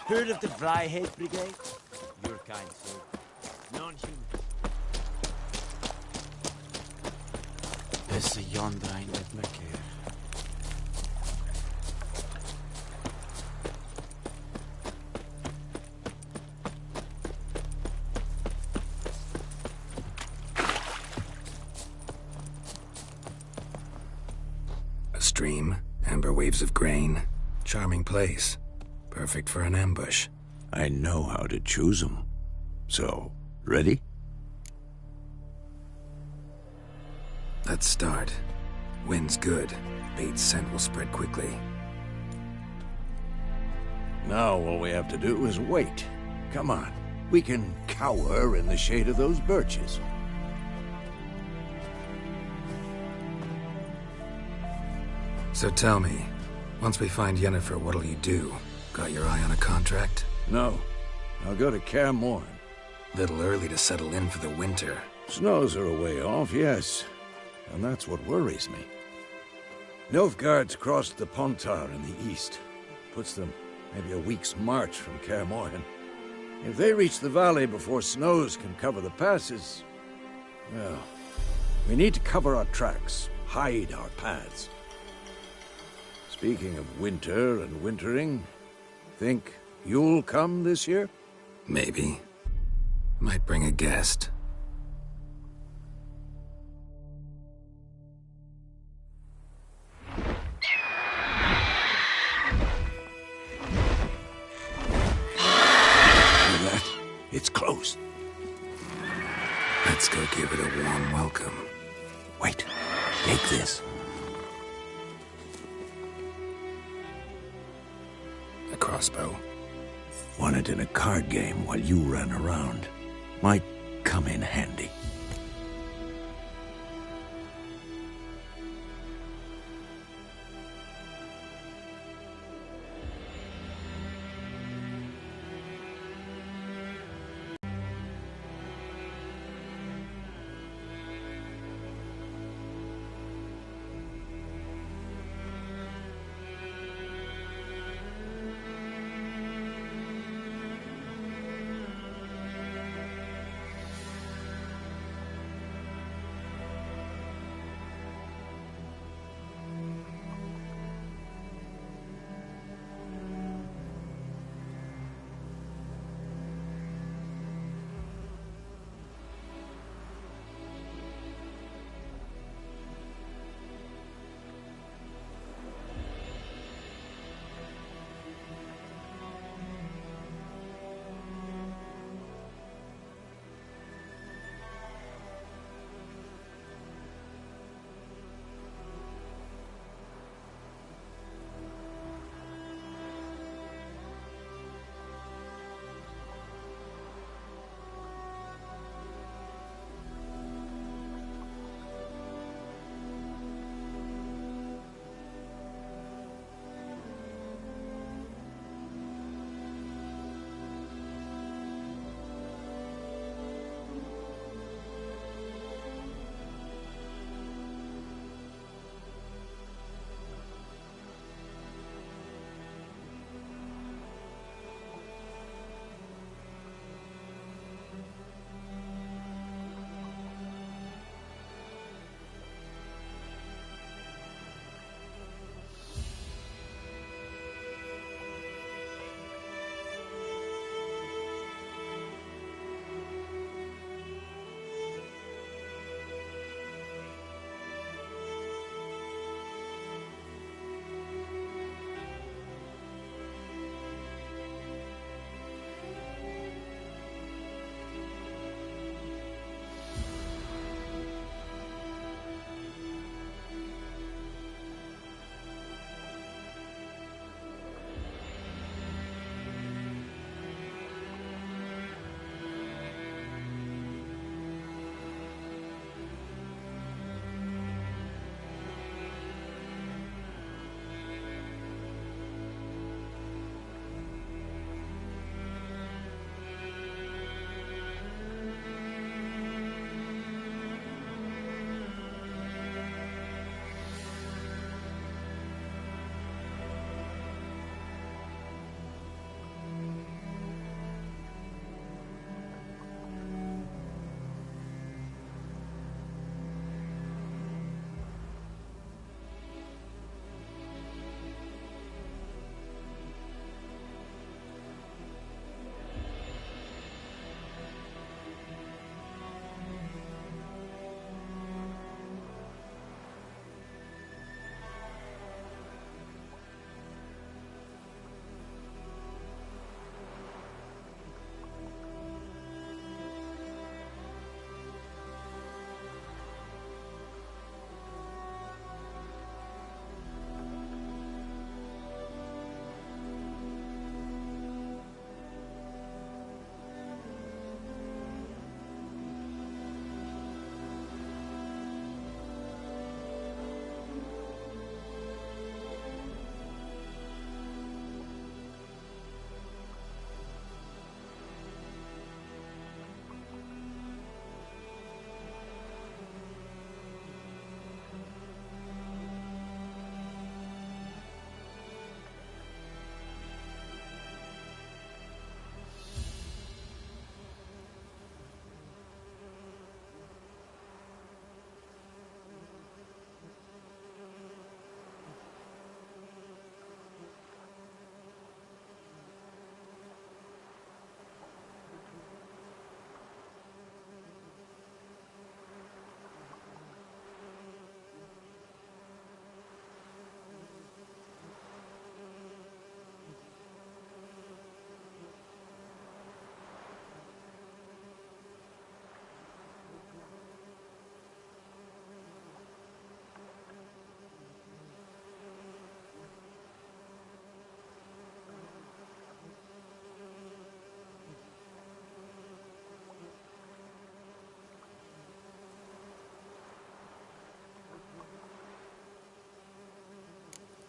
Heard of the Vryhead Brigade? Your kind, sir. Non-human. This is yonder I with my care. A stream, amber waves of grain. Charming place. Perfect for an ambush. I know how to choose them. So, ready? Let's start. Wind's good. Bait's scent will spread quickly. Now all we have to do is wait. Come on. We can cower in the shade of those birches. So tell me, once we find Yennefer, what'll you do? Got your eye on a contract? No. I'll go to Kaer Morhen. Little early to settle in for the winter. Snows are a way off, yes. And that's what worries me. Nilfgaard's crossed the Pontar in the east. Puts them maybe a week's march from Kaer Morhen. If they reach the valley before snows can cover the passes... well, we need to cover our tracks, hide our paths. Speaking of winter and wintering, think you'll come this year? Maybe. Might bring a guest. It's close. Let's go give it a warm welcome. Wait. Take this. A crossbow. Won it in a card game while you ran around. Might come in handy.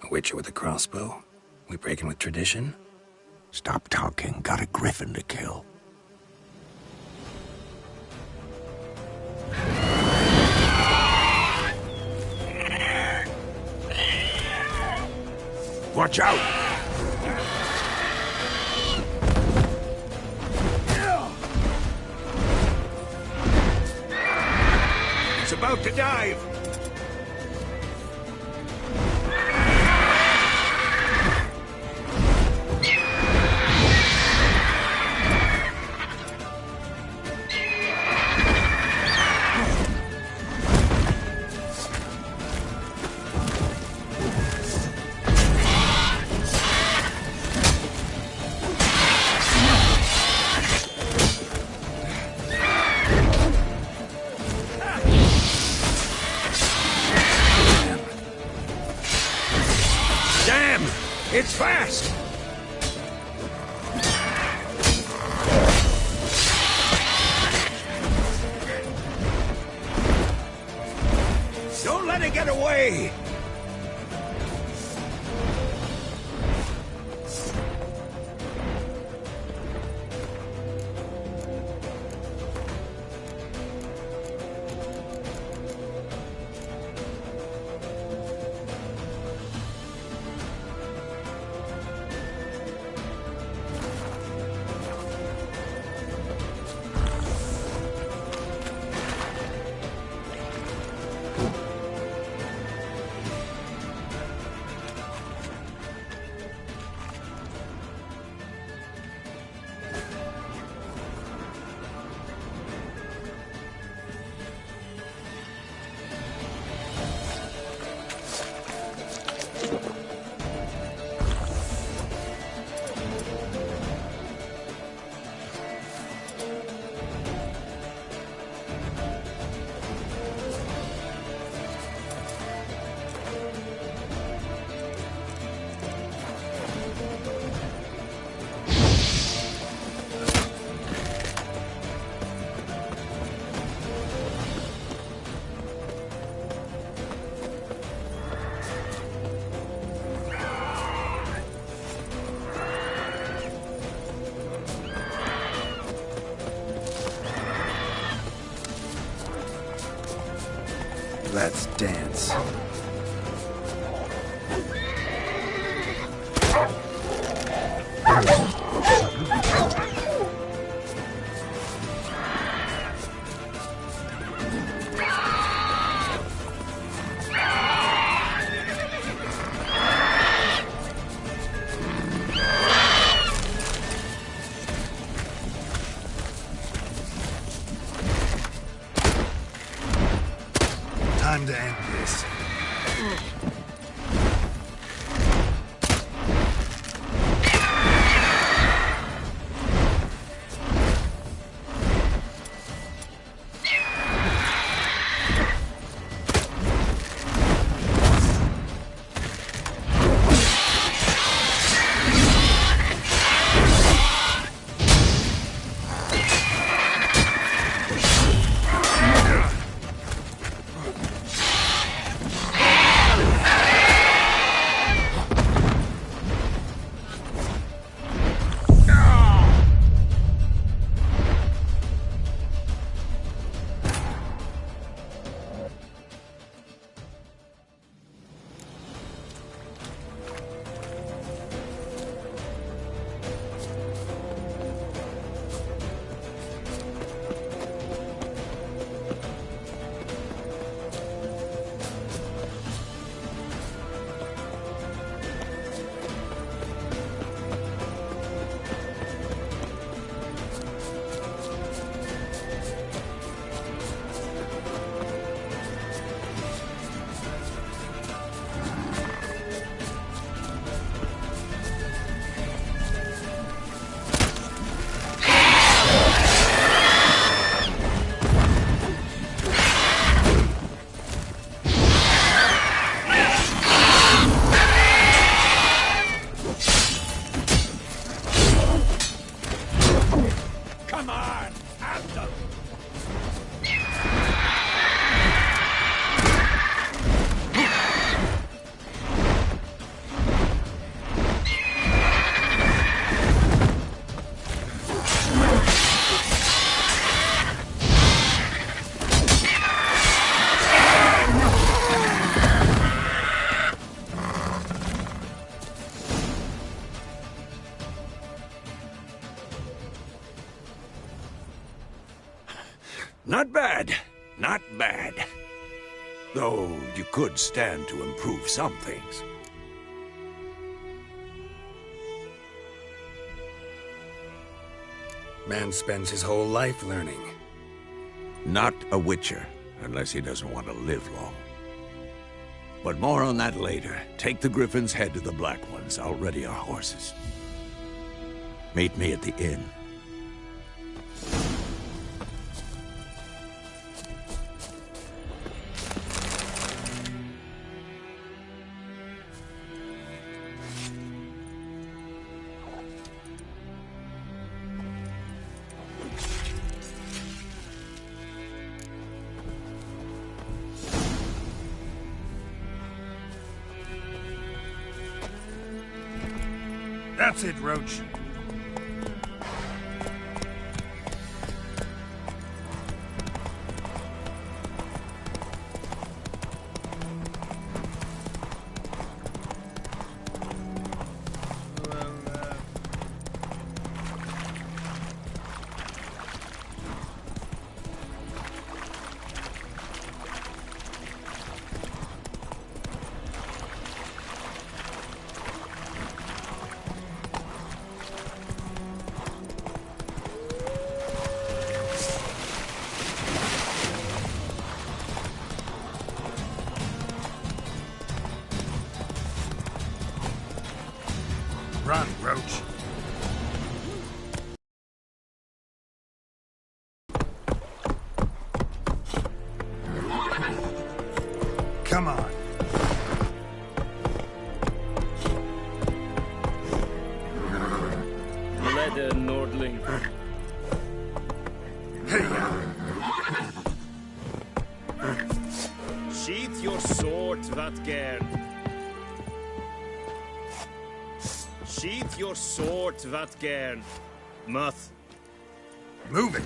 A witcher with a crossbow? We breaking with tradition? Stop talking. Got a griffin to kill. Watch out! It's about to dive! It's fast! Don't let it get away! Let's dance. Time to end this. Not bad. Not bad. Though you could stand to improve some things. Man spends his whole life learning. Not a witcher, unless he doesn't want to live long. But more on that later. Take the Griffin's head to the Black Ones. I'll ready our horses. Meet me at the inn. That's it, Roach. Run, Roach. Come on. Leather, Nordling. Sheath your sword, Vatgern. Sheath your sword, Vatgern. Muth. Move it.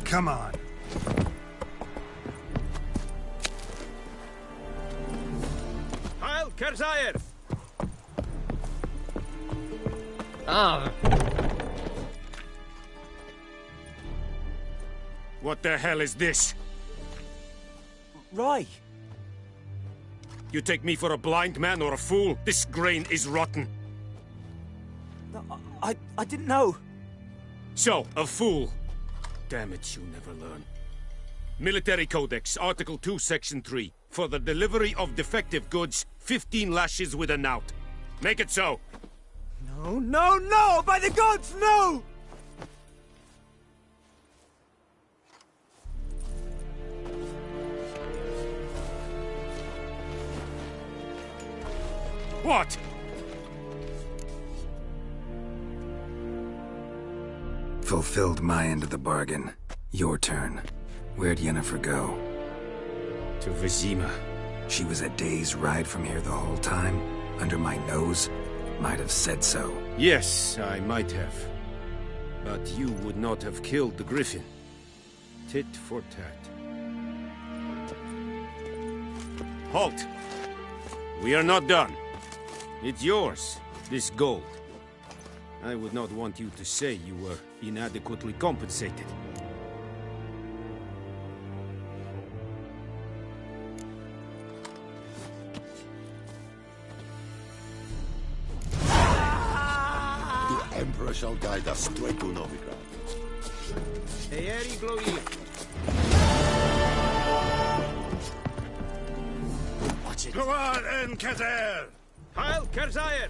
Come on. Heil Kerzayer! Ah. What the hell is this? Roy! You take me for a blind man or a fool? This grain is rotten. No, I didn't know. So, a fool. Damn it, you never learn. Military Codex, Article 2, Section 3. For the delivery of defective goods, 15 lashes with a knout. Make it so. No, no, no! By the gods, no! What? Fulfilled my end of the bargain. Your turn. Where'd Yennefer go? To Vizima. She was a day's ride from here the whole time? Under my nose? Might have said so. Yes, I might have. But you would not have killed the Griffin. Tit for tat. Halt! We are not done. It's yours, this gold. I would not want you to say you were inadequately compensated. The Emperor shall guide us straight to Novigrad. Eeri Gloir. Watch it. Go on, Enkezer! Heil Kerzayer!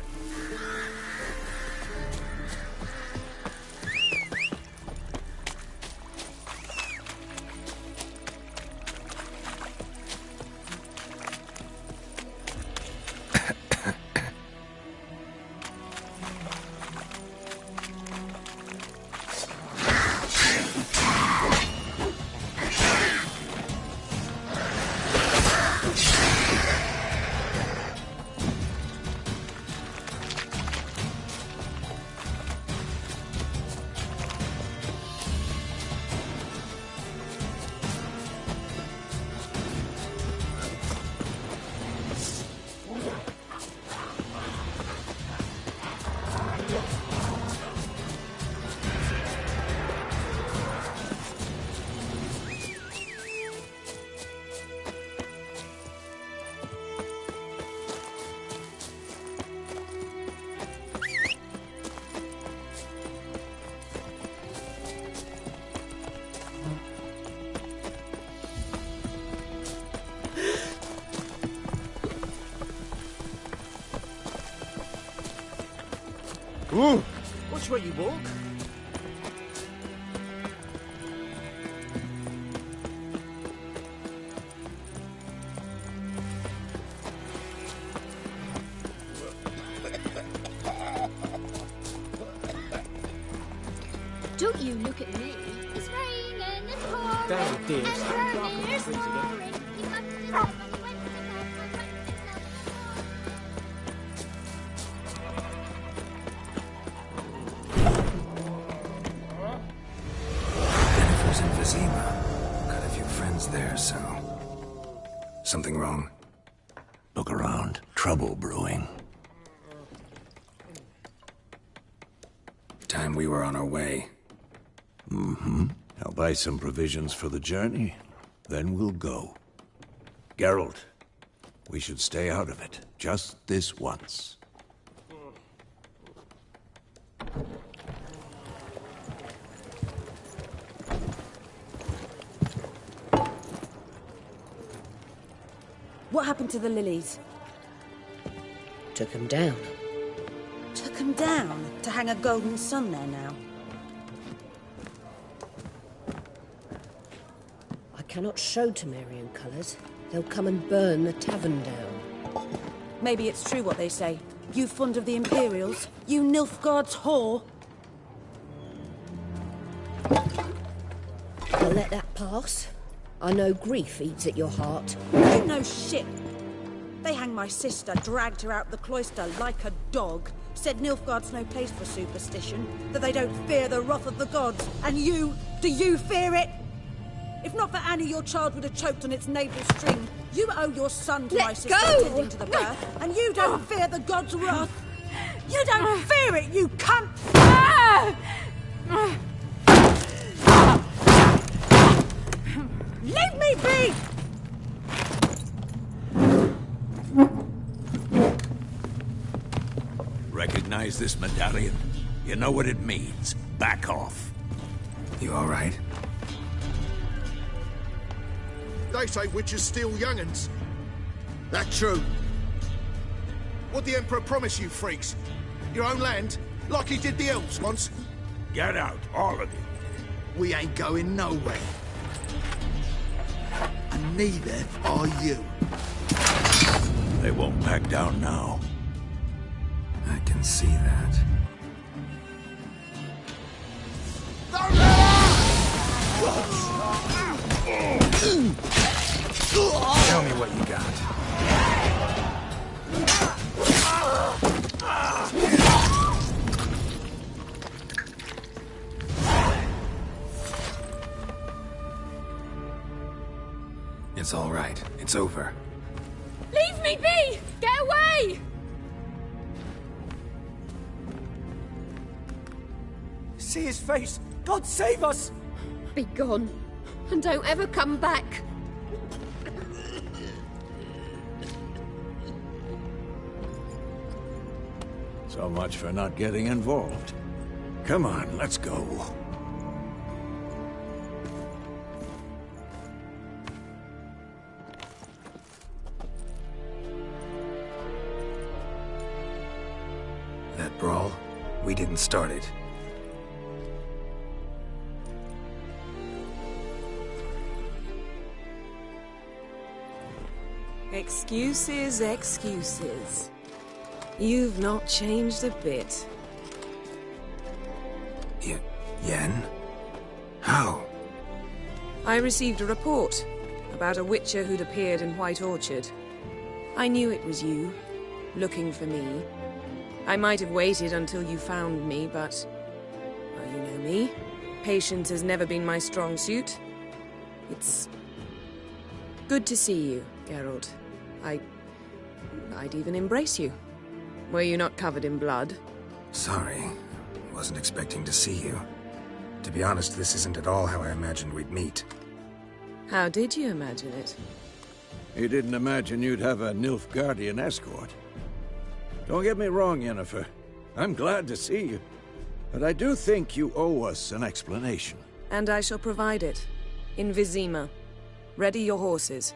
Ooh! Watch where you walk. Don't you look at me. It's raining, it's pouring. Damn, dear. And Stop barking burning, it's trees again. pouring. You must have known when to Jennifer's in Vizima. Got a few friends there, so... Something wrong? Look around. Trouble brewing. Time we were on our way. Mm-hmm. I'll buy some provisions for the journey. Then we'll go. Geralt, we should stay out of it. Just this once. What happened to the lilies? Took them down. Took them down to hang a golden sun there now. I cannot show Temerian colours. They'll come and burn the tavern down. Maybe it's true what they say. You fond of the Imperials? You Nilfgaard's whore? I'll let that pass. I know grief eats at your heart. You know shit. They hanged my sister, dragged her out the cloister like a dog. Said Nilfgaard's no place for superstition, that they don't fear the wrath of the gods. And you, do you fear it? If not for Annie, your child would have choked on its navel string. You owe your son to my sister tending to the birth, and you don't fear the gods' wrath. You don't fear it, you cunt! Leave me be! Recognize this medallion? You know what it means. Back off. You all right? They say witches steal young'uns. That true? What'd the Emperor promise you, freaks? Your own land? Like he did the elves once? Get out, all of you. We ain't going nowhere. And neither are you. They won't back down now. I can see that. Tell me what you got. It's all right. It's over. Leave me be! Get away! See his face! God save us! Be gone. And don't ever come back. So much for not getting involved. Come on, let's go. That brawl, we didn't start it. Excuses, excuses. You've not changed a bit. Yen? How? I received a report about a witcher who'd appeared in White Orchard. I knew it was you, looking for me. I might have waited until you found me, but... well, you know me. Patience has never been my strong suit. It's... good to see you, Geralt. I'd even embrace you. Were you not covered in blood? Sorry. Wasn't expecting to see you. To be honest, this isn't at all how I imagined we'd meet. How did you imagine it? You didn't imagine you'd have a Nilfgaardian escort. Don't get me wrong, Yennefer. I'm glad to see you. But I do think you owe us an explanation. And I shall provide it. In Vizima. Ready your horses.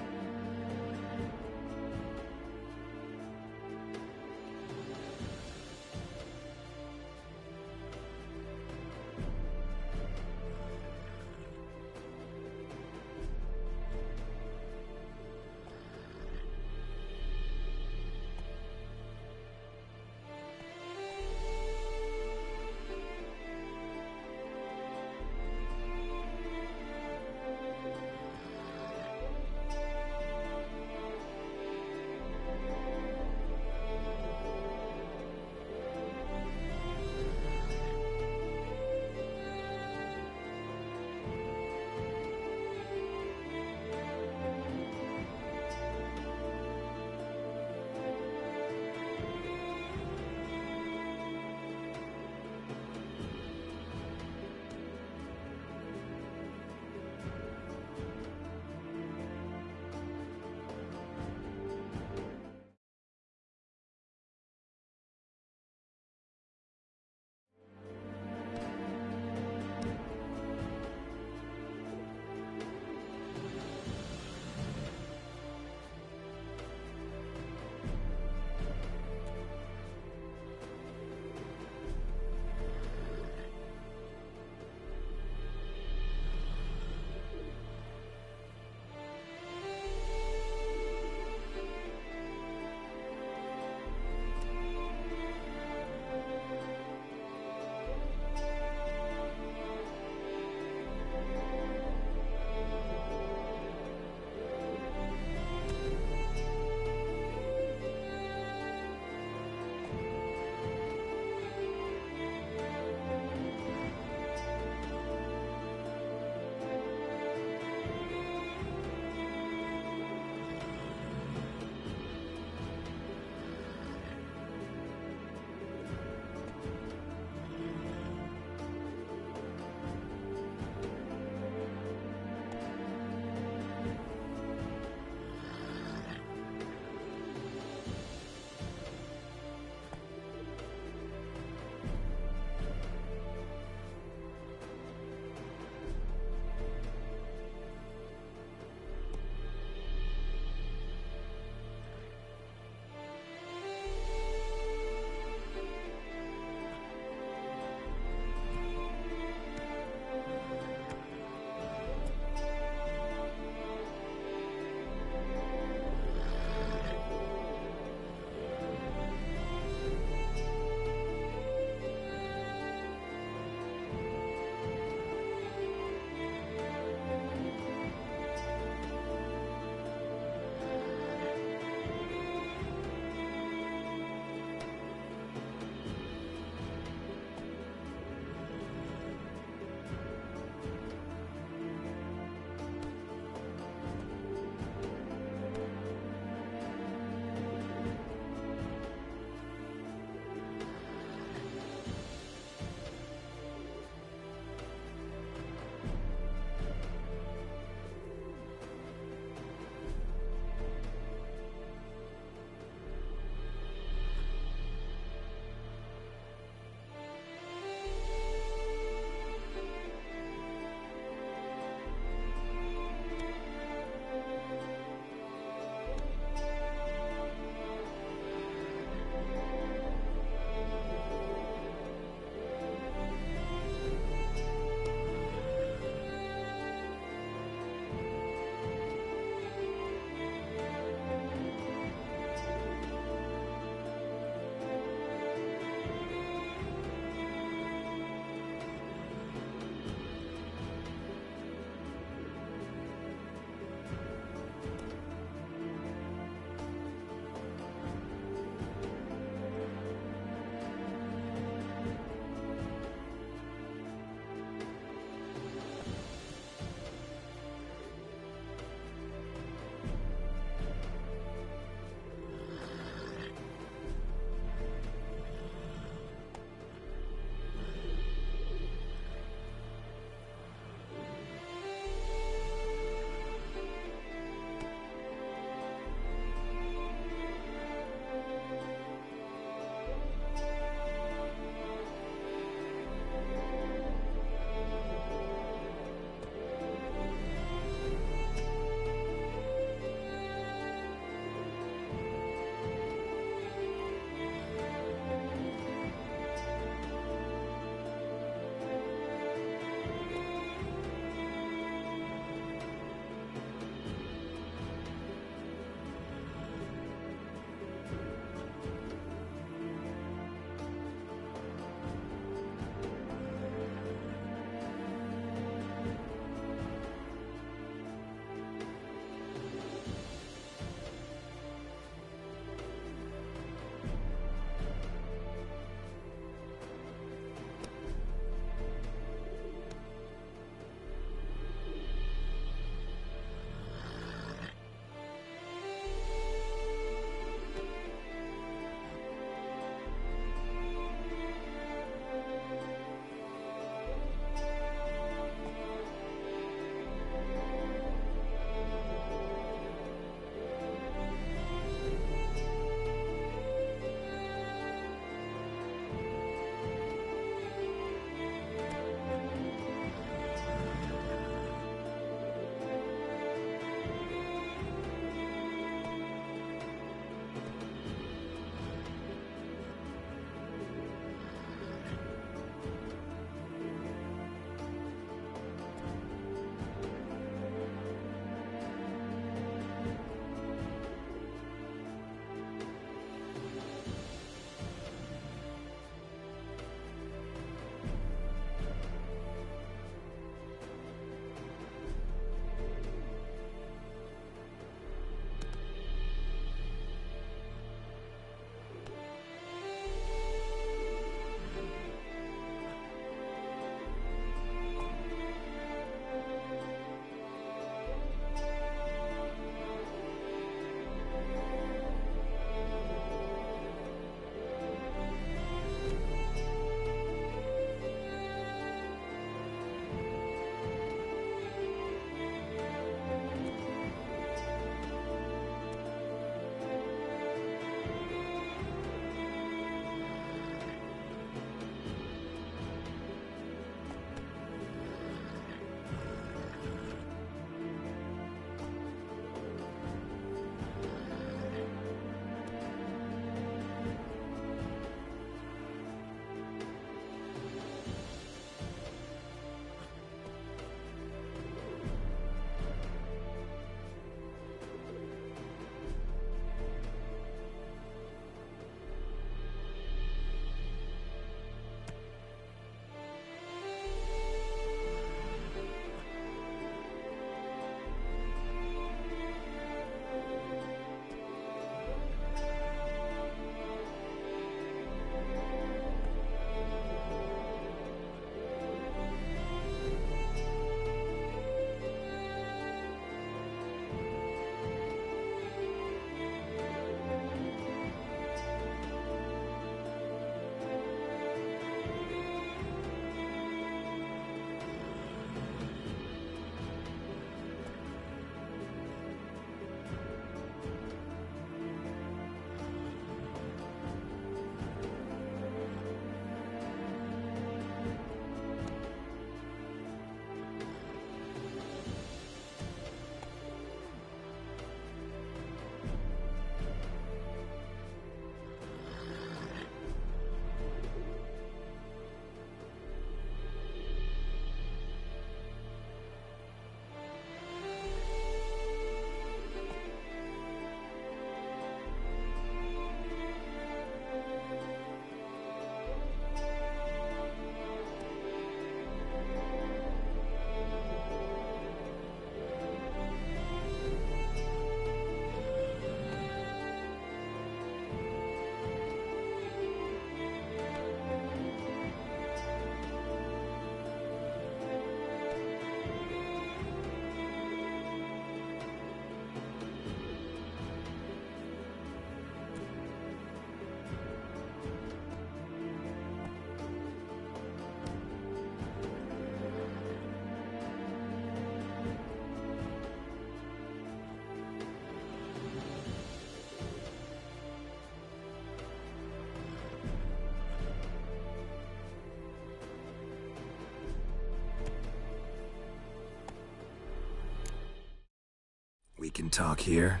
can talk here.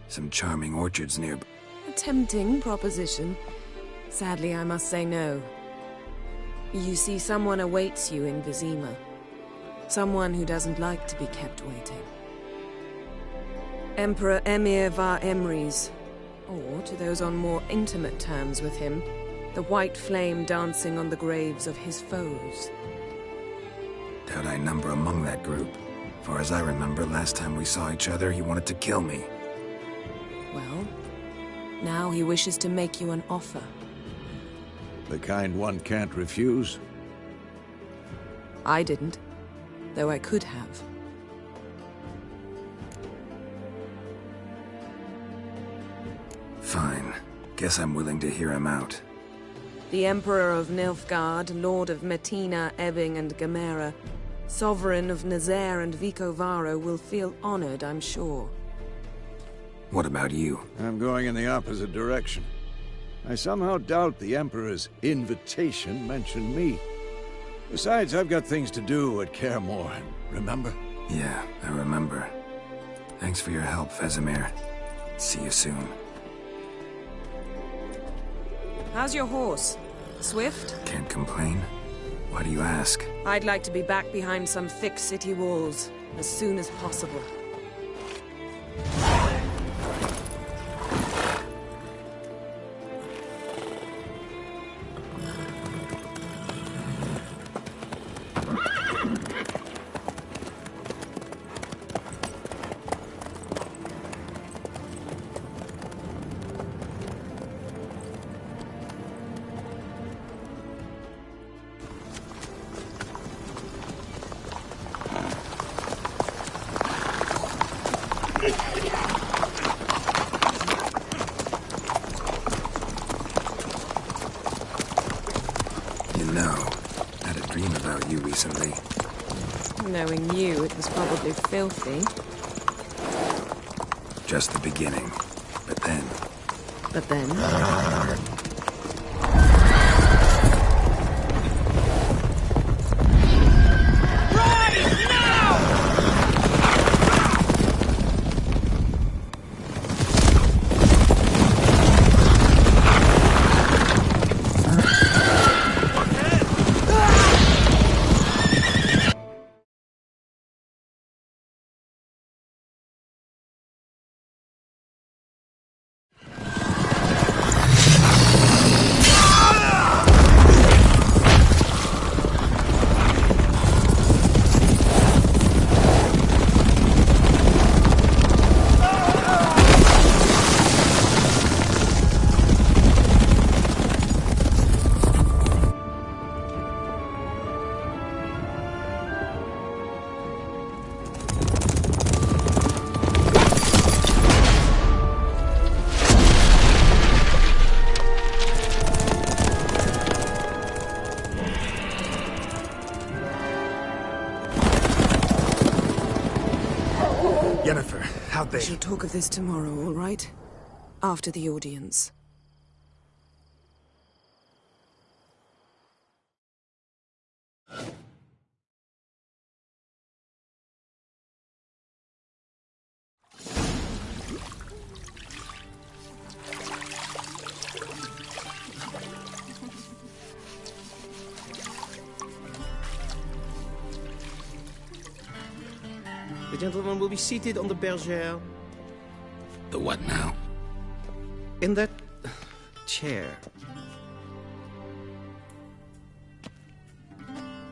Some charming orchards nearby. A tempting proposition. Sadly, I must say no. You see, someone awaits you in Vizima. Someone who doesn't like to be kept waiting. Emperor Emir var Emrys, or, to those on more intimate terms with him, the white flame dancing on the graves of his foes. Doubt I number among that group. Far as I remember, last time we saw each other, he wanted to kill me. Well, now he wishes to make you an offer. The kind one can't refuse? I didn't, though I could have. Fine. Guess I'm willing to hear him out. The Emperor of Nilfgaard, Lord of Metina, Ebbing and Gamera, Sovereign of Nazaire and Vicovaro will feel honored, I'm sure. What about you? I'm going in the opposite direction. I somehow doubt the Emperor's invitation mentioned me. Besides, I've got things to do at Kaer Morhen, remember? Yeah, I remember. Thanks for your help, Vesemir. See you soon. How's your horse? Swift? Can't complain. Why do you ask? I'd like to be back behind some thick city walls as soon as possible. Recently. Knowing you, it was probably filthy. Just the beginning. But then... But then? We shall talk of this tomorrow, all right? After the audience. The gentleman will be seated on the bergère. The what now? In that chair.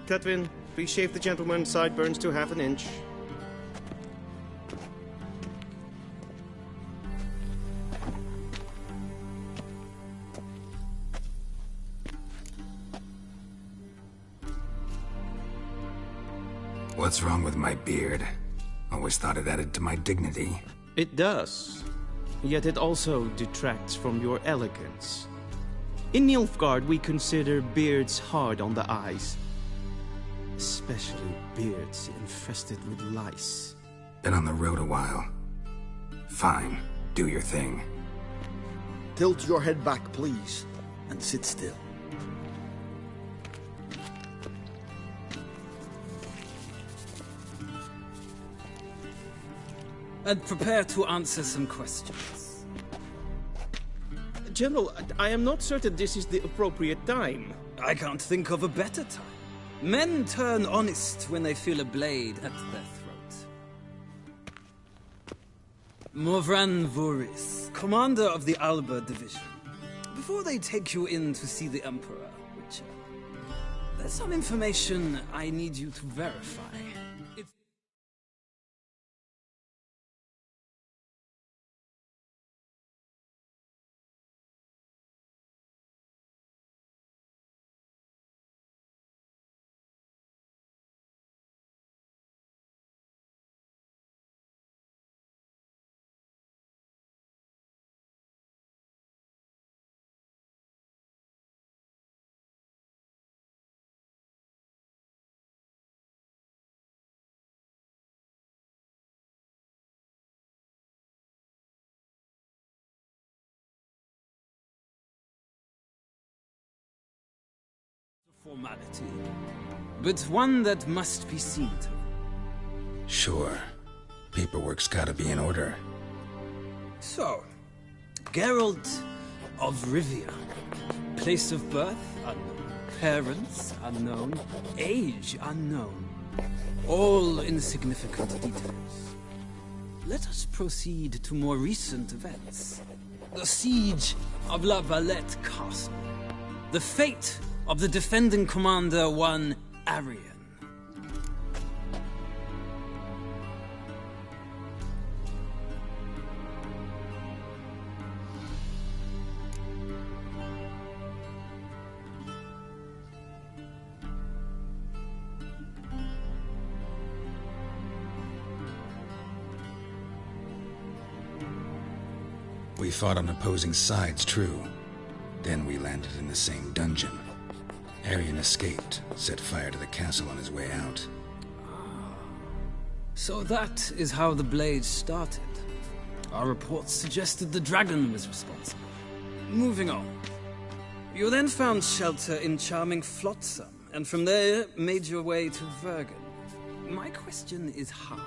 Cletwin, please shave the gentleman's sideburns to ½ inch. What's wrong with my beard? Always thought it added to my dignity. It does. Yet it also detracts from your elegance. In Nilfgaard, we consider beards hard on the eyes. Especially beards infested with lice. Been on the road a while. Fine. Do your thing. Tilt your head back, please, and sit still. and prepare to answer some questions. General, I am not certain this is the appropriate time. I can't think of a better time. Men turn honest when they feel a blade at their throat. Morvran Voorhis, commander of the Alba Division. Before they take you in to see the Emperor, Witcher, there's some information I need you to verify. Formality, but one that must be seen to. Sure. Paperwork's gotta be in order. So, Geralt of Rivia. Place of birth unknown. Parents unknown. Age unknown. All insignificant details. Let us proceed to more recent events. The siege of La Valette Castle. The fate of the defending commander, one Arian. We fought on opposing sides, true. Then we landed in the same dungeon. Arian escaped, set fire to the castle on his way out. So that is how the Blade started. Our reports suggested the dragon was responsible. Moving on. You then found shelter in charming Flotsam, and from there made your way to Vergen. My question is how?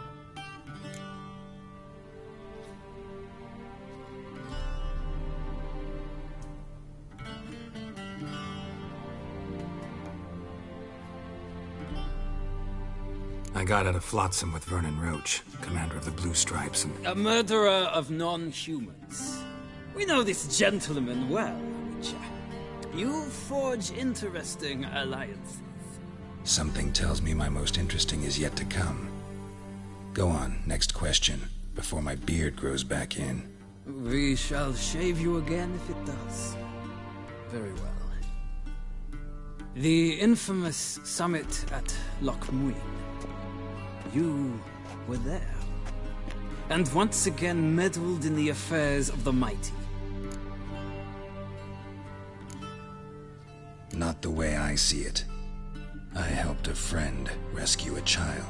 I got out of Flotsam with Vernon Roach, commander of the Blue Stripes, and... A murderer of non-humans. We know this gentleman well, Witcher. You forge interesting alliances. Something tells me my most interesting is yet to come. Go on, next question, before my beard grows back in. We shall shave you again if it does. Very well. The infamous summit at Loch Muin. You were there, and once again meddled in the affairs of the mighty. Not the way I see it. I helped a friend rescue a child.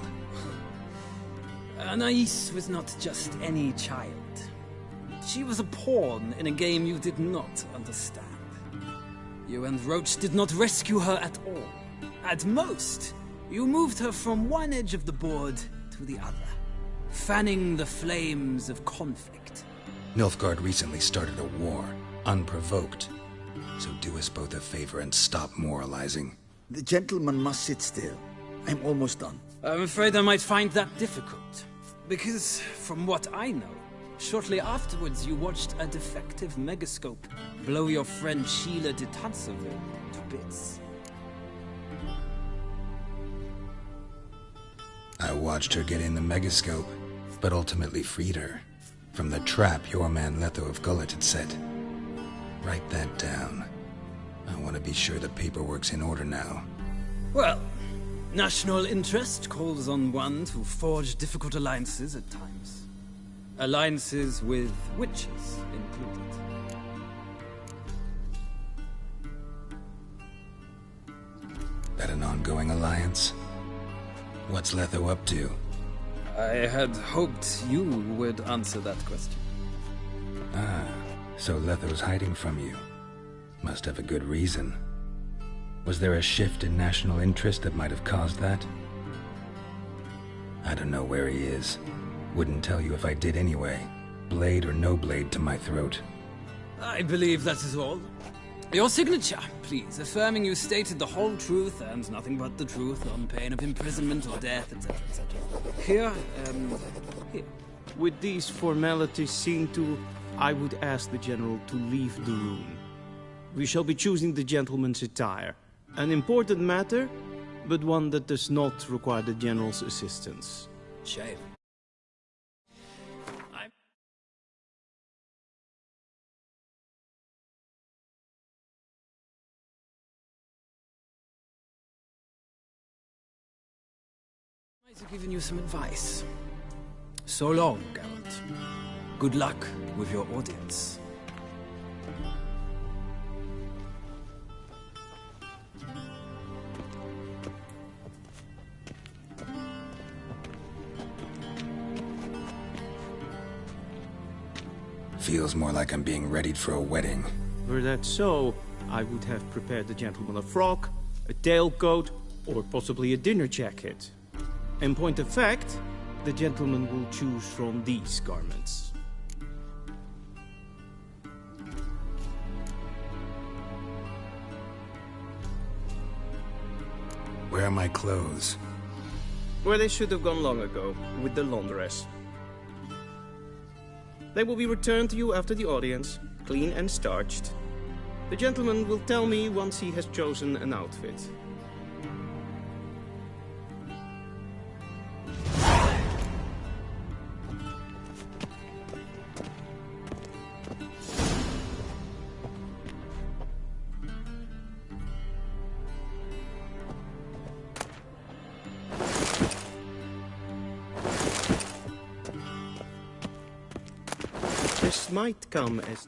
Anais was not just any child. She was a pawn in a game you did not understand. You and Roach did not rescue her at all. At most, you moved her from one edge of the board to the other, fanning the flames of conflict. Nilfgaard recently started a war, unprovoked. So do us both a favor and stop moralizing. The gentleman must sit still. I'm almost done. I'm afraid I might find that difficult. Because, from what I know, shortly afterwards you watched a defective megascope blow your friend Sheila de Tanserville to bits. I watched her get in the megascope, but ultimately freed her from the trap your man Letho of Gullet had set. Write that down. I want to be sure the paperwork's in order now. Well, national interest calls on one to forge difficult alliances at times. Alliances with witches included. That an ongoing alliance? What's Letho up to? I had hoped you would answer that question. Ah, so Letho's hiding from you. Must have a good reason. Was there a shift in national interest that might have caused that? I don't know where he is, Wouldn't tell you if I did anyway. Blade or no blade to my throat. I believe that is all. Your signature, please, affirming you stated the whole truth and nothing but the truth on pain of imprisonment or death, etc., etc. Here. With these formalities seen to, I would ask the General to leave the room. We shall be choosing the gentleman's attire. An important matter, but one that does not require the General's assistance. Shame. I might have given you some advice. So long, Geralt. Good luck with your audience. Feels more like I'm being readied for a wedding. Were that so, I would have prepared the gentleman a frock, a tailcoat, or possibly a dinner jacket. In point of fact, the gentleman will choose from these garments. Where are my clothes? Where they should have gone long ago, with the laundress. They will be returned to you after the audience, clean and starched. The gentleman will tell me once he has chosen an outfit. This might come as...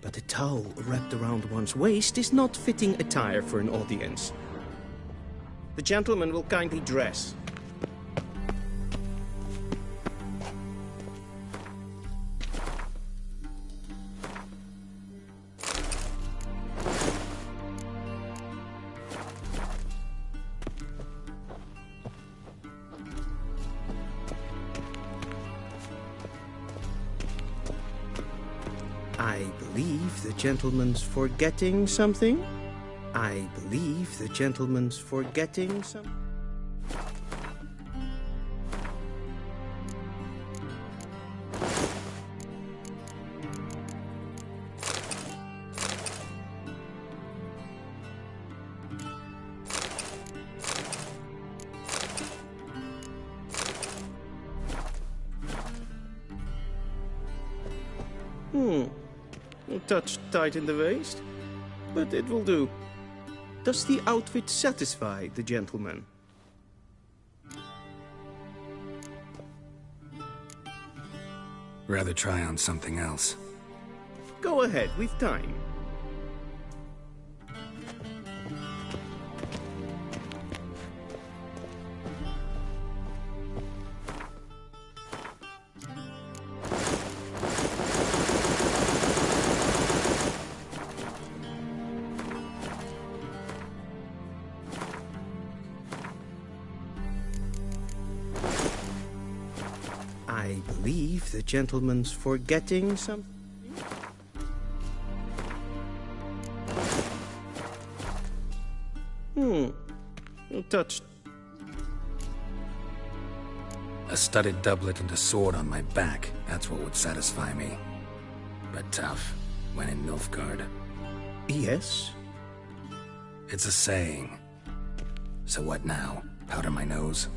But a towel wrapped around one's waist is not fitting attire for an audience. The gentleman will kindly dress. I believe the gentleman's forgetting something. I believe the gentleman's forgetting something. A touch tight in the waist, but it will do. Does the outfit satisfy the gentleman? Rather try on something else. Go ahead, we've time. I believe the gentleman's forgetting something. A touch. A studded doublet and a sword on my back. That's what would satisfy me. But tough, when in Nilfgaard. Yes? It's a saying. So what now? Powder my nose?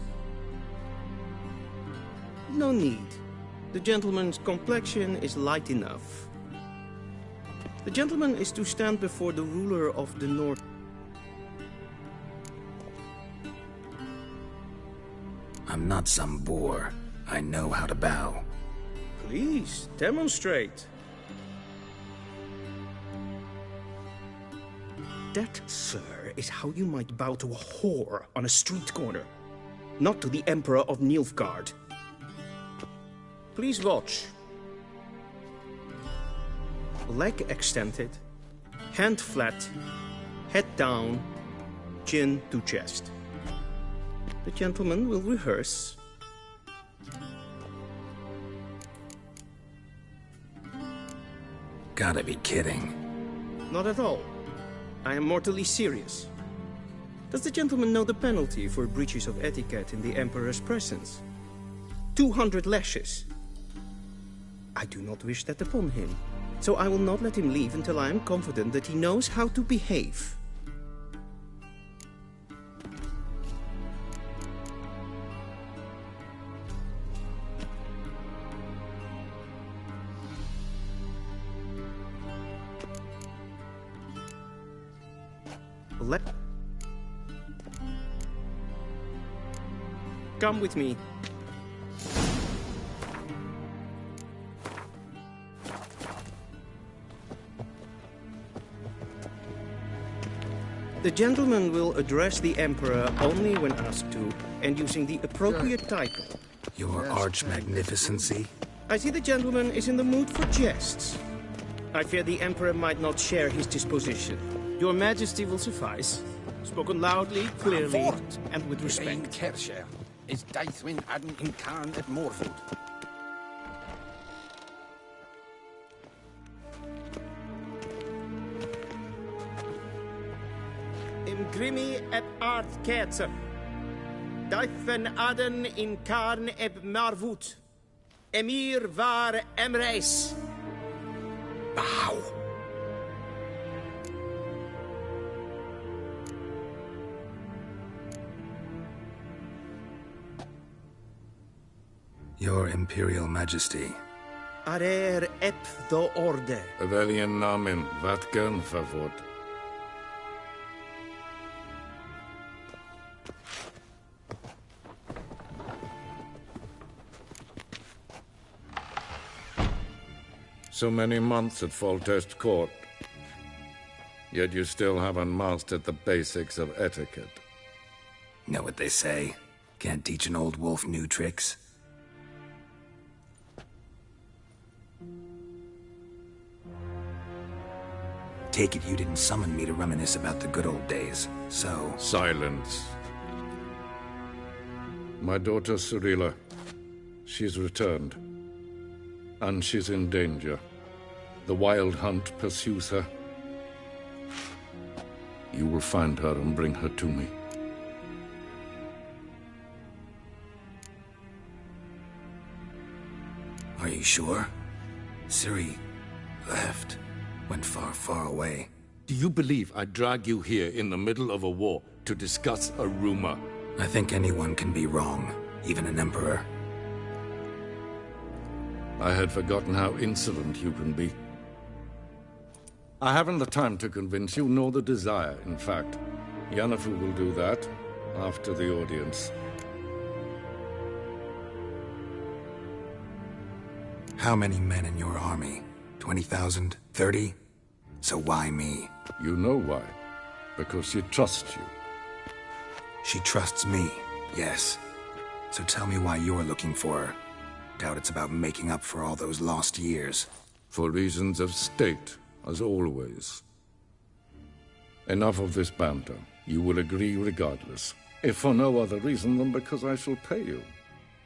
No need. The gentleman's complexion is light enough. The gentleman is to stand before the ruler of the North. I'm not some boor. I know how to bow. Please, demonstrate. That, sir, is how you might bow to a whore on a street corner, not to the Emperor of Nilfgaard. Please watch. Leg extended, hand flat, head down, chin to chest. The gentleman will rehearse. Gotta be kidding. Not at all. I am mortally serious. Does the gentleman know the penalty for breaches of etiquette in the Emperor's presence? 200 lashes. I do not wish that upon him, so I will not let him leave until I am confident that he knows how to behave. Come with me. The gentleman will address the Emperor only when asked to, and using the appropriate title. Your Arch-Magnificency? I see the gentleman is in the mood for jests. I fear the Emperor might not share his disposition. Your Majesty will suffice. Spoken loudly, clearly, and with respect. Kershire is Daithwin Adden in Khan at Morfoot. Imgrimi et art ketzer. Daithwen Adden in Khan eb Marvut. Emir var Emreis. Bow. Your Imperial Majesty. Arer ep do orde. Welchen Namen, wat gern favort? So many months at Foltest Court, yet you still haven't mastered the basics of etiquette. Know what they say? Can't teach an old wolf new tricks. Take it you didn't summon me to reminisce about the good old days, so... Silence. My daughter Cirilla, she's returned. And she's in danger. The Wild Hunt pursues her. You will find her and bring her to me. Are you sure? Ciri left. Went far, far away. Do you believe I drag you here in the middle of a war to discuss a rumor? I think anyone can be wrong, even an emperor. I had forgotten how insolent you can be. I haven't the time to convince you, nor the desire, in fact. Yennefer will do that after the audience. How many men in your army? 20,000? 30? So why me? You know why. Because she trusts you. She trusts me, yes. So tell me why you're looking for her. Doubt it's about making up for all those lost years. For reasons of state, as always. Enough of this banter. You will agree regardless. If for no other reason than because I shall pay you.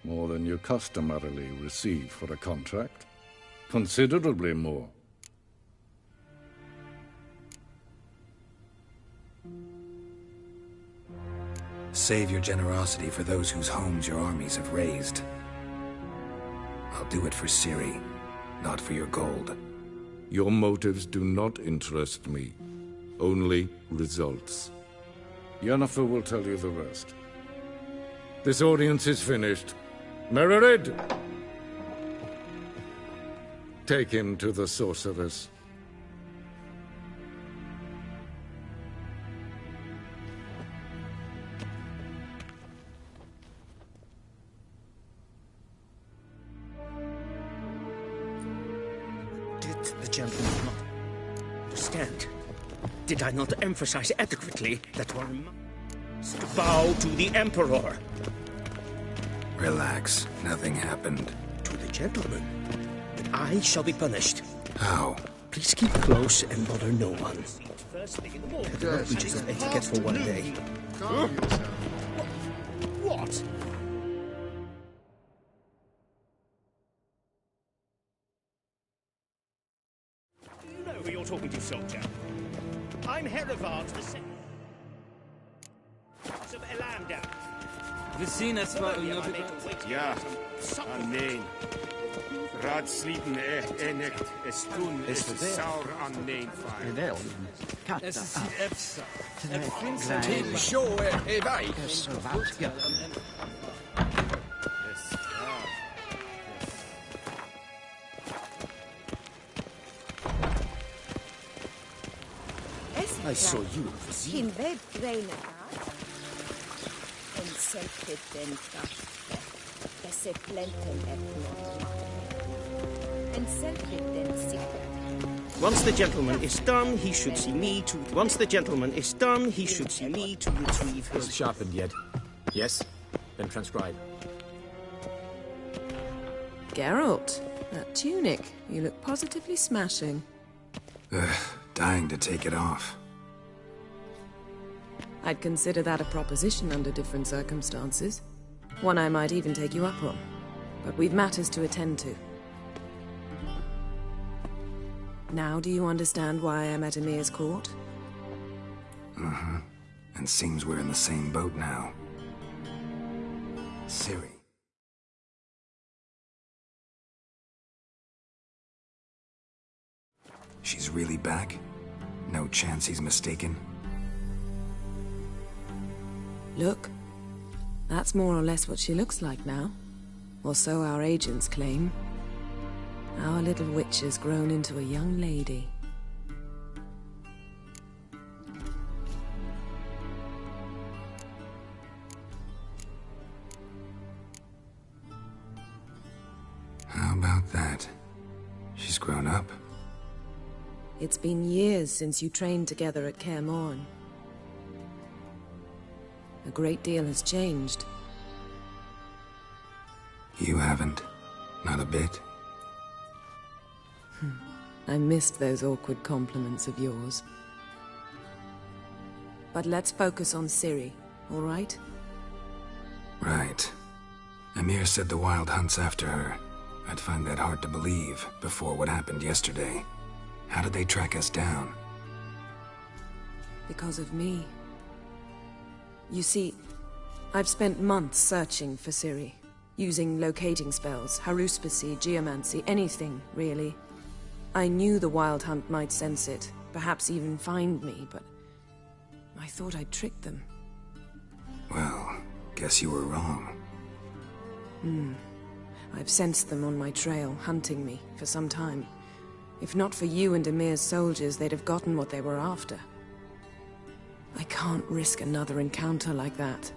More than you customarily receive for a contract. Considerably more. Save your generosity for those whose homes your armies have razed. I'll do it for Ciri, not for your gold. Your motives do not interest me. Only results. Yennefer will tell you the rest. This audience is finished. Mererid! Take him to the sorceress. Did the gentleman not understand? Did I not emphasize adequately that one must bow to the Emperor? Relax. Nothing happened. To the gentleman. But I shall be punished. How? Please keep close and bother no one. First thing in the morning. Which is etiquette for one day. What? You know who you're talking to, soldier. I'm Herivard, the second of Elamda. We zien het wel, Ja, nee. Raad sliepen echt es toen is saur aan nee fire. Es ist die Epsa. Till show wij. I saw you In web trainer en selfie den kaffe. Desse plenten en selfie den sikker. Once the gentleman is done, he should see me to... Once the gentleman is done, he should see me to retrieve his... Is sharpened yet? Yes? Then transcribe. Geralt, that tunic. You look positively smashing. Ugh, dying to take it off. I'd consider that a proposition under different circumstances. One I might even take you up on. But we've matters to attend to. Now do you understand why I'm at Emir's court? Uh-huh. And seems we're in the same boat now. Ciri. She's really back? No chance he's mistaken? Look, that's more or less what she looks like now. Or so our agents claim. Our little witch has grown into a young lady. How about that? She's grown up. It's been years since you trained together at Kaer Morhen. A great deal has changed. You haven't. Not a bit. I missed those awkward compliments of yours. But let's focus on Ciri, all right? Right. Emir said the Wild Hunt's after her. I'd find that hard to believe before what happened yesterday. How did they track us down? Because of me. You see, I've spent months searching for Ciri, using locating spells, haruspicy, geomancy, anything, really. I knew the Wild Hunt might sense it, perhaps even find me, but I thought I'd tricked them. Well, guess you were wrong. I've sensed them on my trail, hunting me, for some time. If not for you and Emir's soldiers, they'd have gotten what they were after. I can't risk another encounter like that.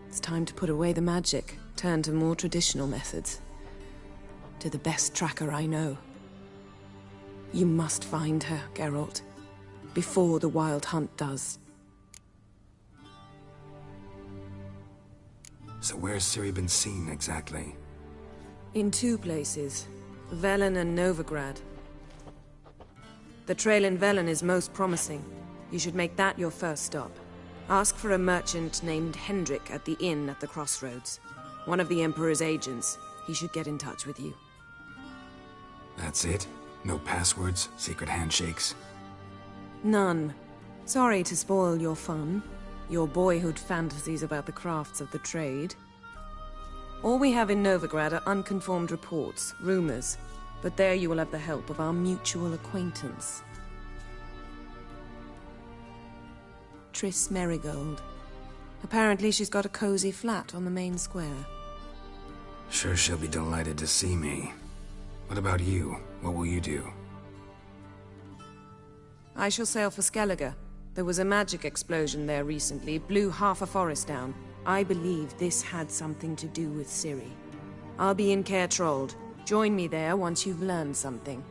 It's time to put away the magic, turn to more traditional methods. To the best tracker I know. You must find her, Geralt. Before the Wild Hunt does. So where's Ciri been seen, exactly? In two places. Velen and Novigrad. The trail in Velen is most promising. You should make that your first stop. Ask for a merchant named Hendrik at the inn at the crossroads. One of the Emperor's agents. He should get in touch with you. That's it? No passwords? Secret handshakes? None. Sorry to spoil your fun. Your boyhood fantasies about the crafts of the trade. All we have in Novigrad are unconfirmed reports, rumors. But there you will have the help of our mutual acquaintance. Triss Merigold. Apparently she's got a cozy flat on the main square. Sure she'll be delighted to see me. What about you? What will you do? I shall sail for Skellige. There was a magic explosion there recently, blew half a forest down. I believe this had something to do with Ciri. I'll be in Caer Trolde. Join me there once you've learned something.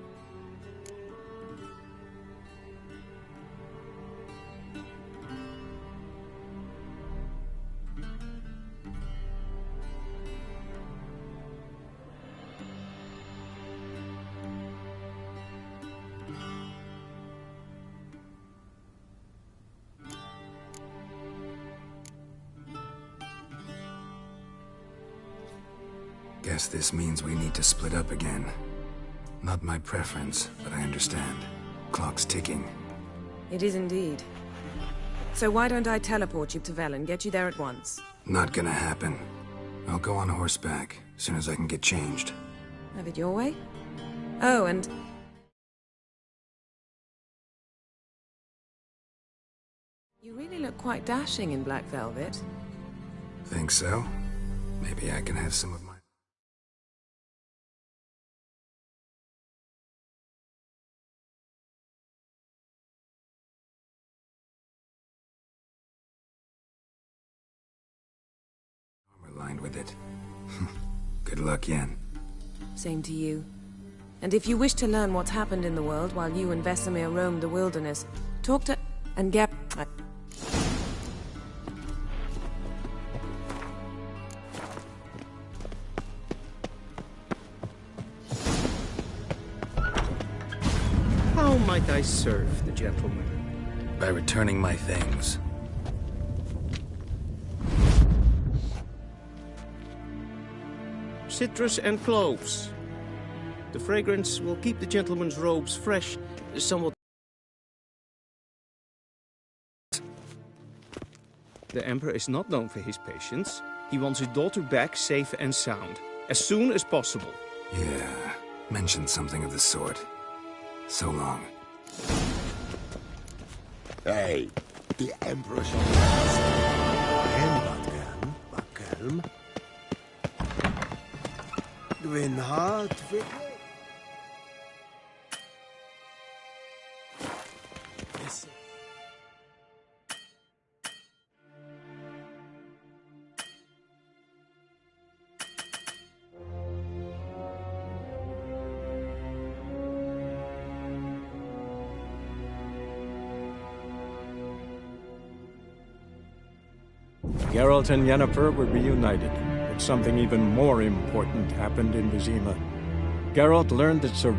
Guess this means we need to split up again. Not my preference, but I understand. Clock's ticking. It is indeed. So why don't I teleport you to Velen, get you there at once? Not gonna happen. I'll go on horseback, as soon as I can get changed. Have it your way? Oh, and... you really look quite dashing in black velvet. Think so? Maybe I can have some of my... armor lined with it. Good luck, Yen. Same to you. And if you wish to learn what's happened in the world while you and Vesemir roamed the wilderness, talk to... and get... How might I serve the gentleman? By returning my things. Citrus and cloves. The fragrance will keep the gentleman's robes fresh, somewhat... The Emperor is not known for his patience. He wants his daughter back safe and sound, as soon as possible. Yeah, mentioned something of the sort. So long. Hey, the Emperor shall Bakelm. Gwyn hart Yes. Geralt and Yennefer were reunited, but something even more important happened in Vizima. Geralt learned that Sir